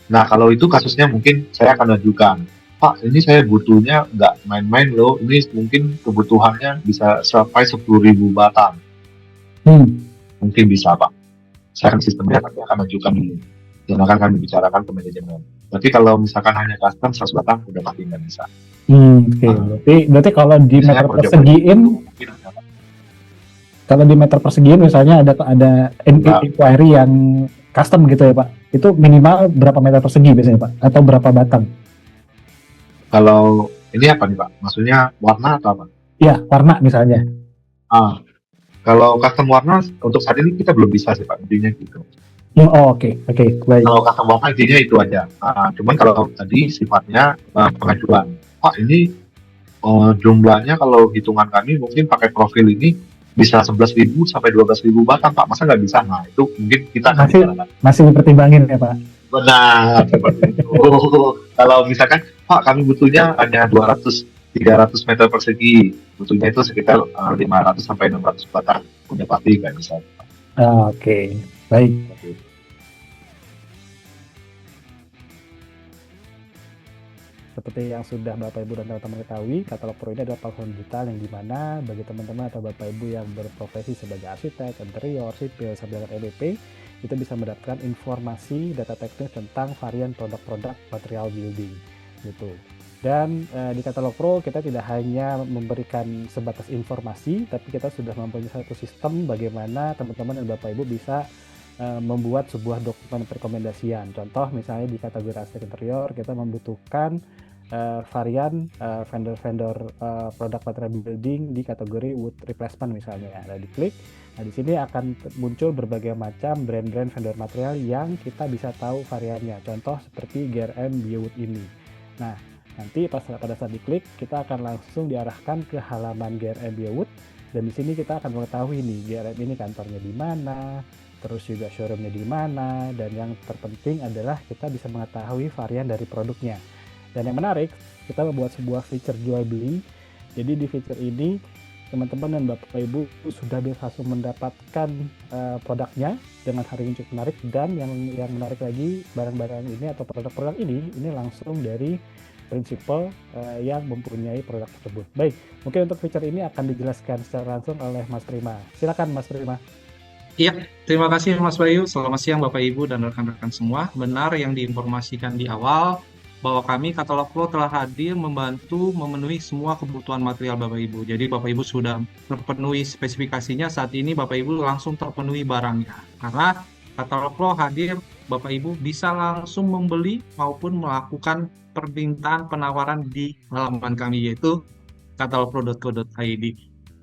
Nah, kalau itu kasusnya mungkin saya akan ajukan, Pak, ini saya butuhnya nggak main-main loh, ini mungkin kebutuhannya bisa sampai 10.000 batang. Mungkin bisa Pak. Saya akan sistemnya akan ajukan dulu. Dan akan kami bicarakan ke manajemen. Tapi kalau misalkan hanya custom 100 batang, udah pasti nggak bisa. Berarti kalau di meter persegiin, misalnya ada inquiry yang custom gitu ya Pak, itu minimal berapa meter persegi biasanya Pak, atau berapa batang? Kalau ini apa nih Pak, maksudnya warna atau apa? Iya, warna misalnya. Kalau custom warna untuk saat ini kita belum bisa sih Pak, intinya gitu. Oke, baik. Kalau custom warna intinya itu aja. Cuman kalau tadi sifatnya pengajuan, Pak ini jumlahnya kalau hitungan kami mungkin pakai profil ini bisa 11.000 sampai 12.000 batang Pak, masa nggak bisa? Nah itu mungkin kita masih dipertimbangin ya Pak. Benar, seperti itu. Kalau misalkan Pak kami butuhnya hanya 200-300 meter persegi, butuhnya itu sekitar 500 sampai 600 batang, udah pasti nggak bisa. Oke, baik. Seperti yang sudah Bapak Ibu dan teman-teman ketahui, Katalog Pro ini adalah platform digital yang dimana bagi teman-teman atau Bapak Ibu yang berprofesi sebagai arsitek, interior, sipil, sampai dengan EBP, itu bisa mendapatkan informasi data teknis tentang varian produk-produk material building gitu. Dan di Katalog Pro kita tidak hanya memberikan sebatas informasi, tapi kita sudah mempunyai satu sistem bagaimana teman-teman dan Bapak Ibu bisa membuat sebuah dokumen rekomendasian. Contoh misalnya di kategori arsitek interior kita membutuhkan varian vendor-vendor produk material building di kategori wood replacement misalnya. Nah, diklik. Nah, di sini akan muncul berbagai macam brand-brand vendor material yang kita bisa tahu variannya. Contoh seperti GRM BioWood ini. Nah, nanti pada saat diklik kita akan langsung diarahkan ke halaman GRM BioWood dan di sini kita akan mengetahui nih GRM ini kantornya di mana, terus juga showroomnya di mana, dan yang terpenting adalah kita bisa mengetahui varian dari produknya. Dan yang menarik, kita membuat sebuah feature jual beli Jadi di fitur ini teman-teman dan Bapak Ibu sudah bisa langsung mendapatkan produknya dengan harga yang cukup menarik, dan yang menarik lagi, barang-barang ini atau produk-produk ini langsung dari prinsipal yang mempunyai produk tersebut. Baik, mungkin untuk fitur ini akan dijelaskan secara langsung oleh Mas Prima. Silakan Mas Prima. Iya, terima kasih Mas Bayu. Selamat siang Bapak Ibu dan rekan-rekan semua. Benar yang diinformasikan di awal bahwa kami Katalog Pro telah hadir membantu memenuhi semua kebutuhan material Bapak Ibu. Jadi Bapak Ibu sudah terpenuhi spesifikasinya, saat ini Bapak Ibu langsung terpenuhi barangnya. Karena Katalog Pro hadir, Bapak Ibu bisa langsung membeli maupun melakukan permintaan penawaran di halaman kami, yaitu katalogpro.co.id.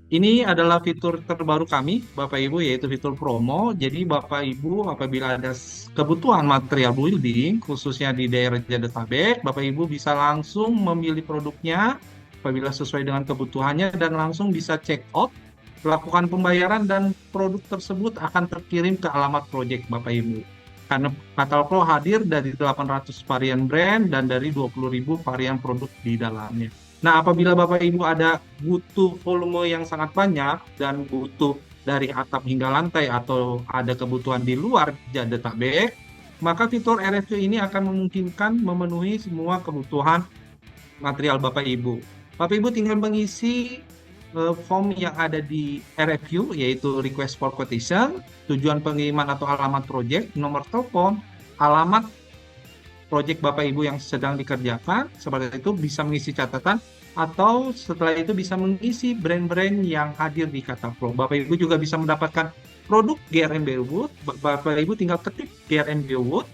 Ini adalah fitur terbaru kami, Bapak Ibu, yaitu fitur promo. Jadi Bapak Ibu apabila ada kebutuhan material building, khususnya di daerah Jabodetabek, Bapak Ibu bisa langsung memilih produknya apabila sesuai dengan kebutuhannya dan langsung bisa check out, lakukan pembayaran, dan produk tersebut akan terkirim ke alamat project Bapak Ibu. Karena Katalog Pro hadir dari 800 varian brand dan dari 20.000 varian produk di dalamnya. Nah, apabila Bapak Ibu ada butuh volume yang sangat banyak dan butuh dari atap hingga lantai atau ada kebutuhan di luar Jabodetabek, maka fitur RFQ ini akan memungkinkan memenuhi semua kebutuhan material Bapak Ibu. Bapak Ibu tinggal mengisi form yang ada di RFQ, yaitu request for quotation, tujuan pengiriman atau alamat project, nomor telepon, alamat project Bapak Ibu yang sedang dikerjakan, seperti itu bisa mengisi catatan, atau setelah itu bisa mengisi brand-brand yang hadir di Katalog Pro. Bapak Ibu juga bisa mendapatkan produk GRM Beowood. Bapak Ibu tinggal ketik GRM Beowood,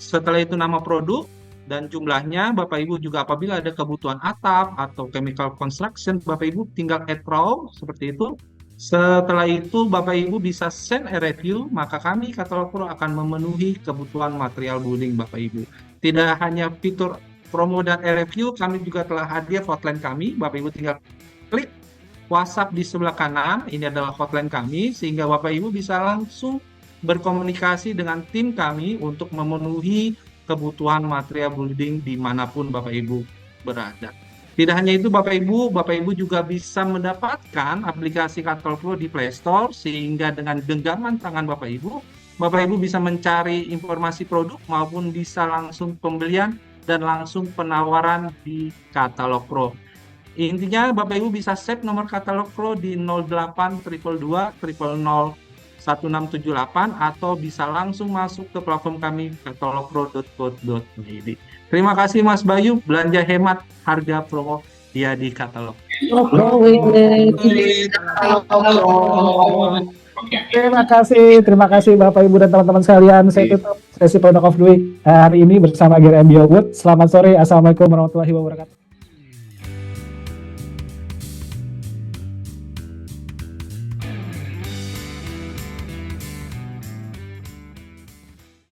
setelah itu nama produk dan jumlahnya. Bapak Ibu juga apabila ada kebutuhan atap atau chemical construction, Bapak Ibu tinggal add raw, seperti itu. Setelah itu Bapak Ibu bisa send a review, maka kami Katalog Pro akan memenuhi kebutuhan material building Bapak Ibu. Tidak hanya fitur promo dan review, kami juga telah hadir hotline kami. Bapak Ibu tinggal klik WhatsApp di sebelah kanan, ini adalah hotline kami, sehingga Bapak Ibu bisa langsung berkomunikasi dengan tim kami untuk memenuhi kebutuhan material building dimanapun Bapak Ibu berada. Tidak hanya itu Bapak Ibu juga bisa mendapatkan aplikasi Katalog Pro di Play Store, sehingga dengan genggaman tangan Bapak Ibu bisa mencari informasi produk maupun bisa langsung pembelian dan langsung penawaran di Katalog Pro. Intinya Bapak Ibu bisa save nomor Katalog Pro di 0822 000 1678 atau bisa langsung masuk ke platform kami katalogpro.co.id. Terima kasih Mas Bayu, belanja hemat harga promo dia di Katalog. Terima kasih Bapak Ibu dan teman-teman sekalian. Saya tutup sesi Product of the Week hari ini bersama GRM Beowood. Selamat sore, assalamualaikum warahmatullahi wabarakatuh.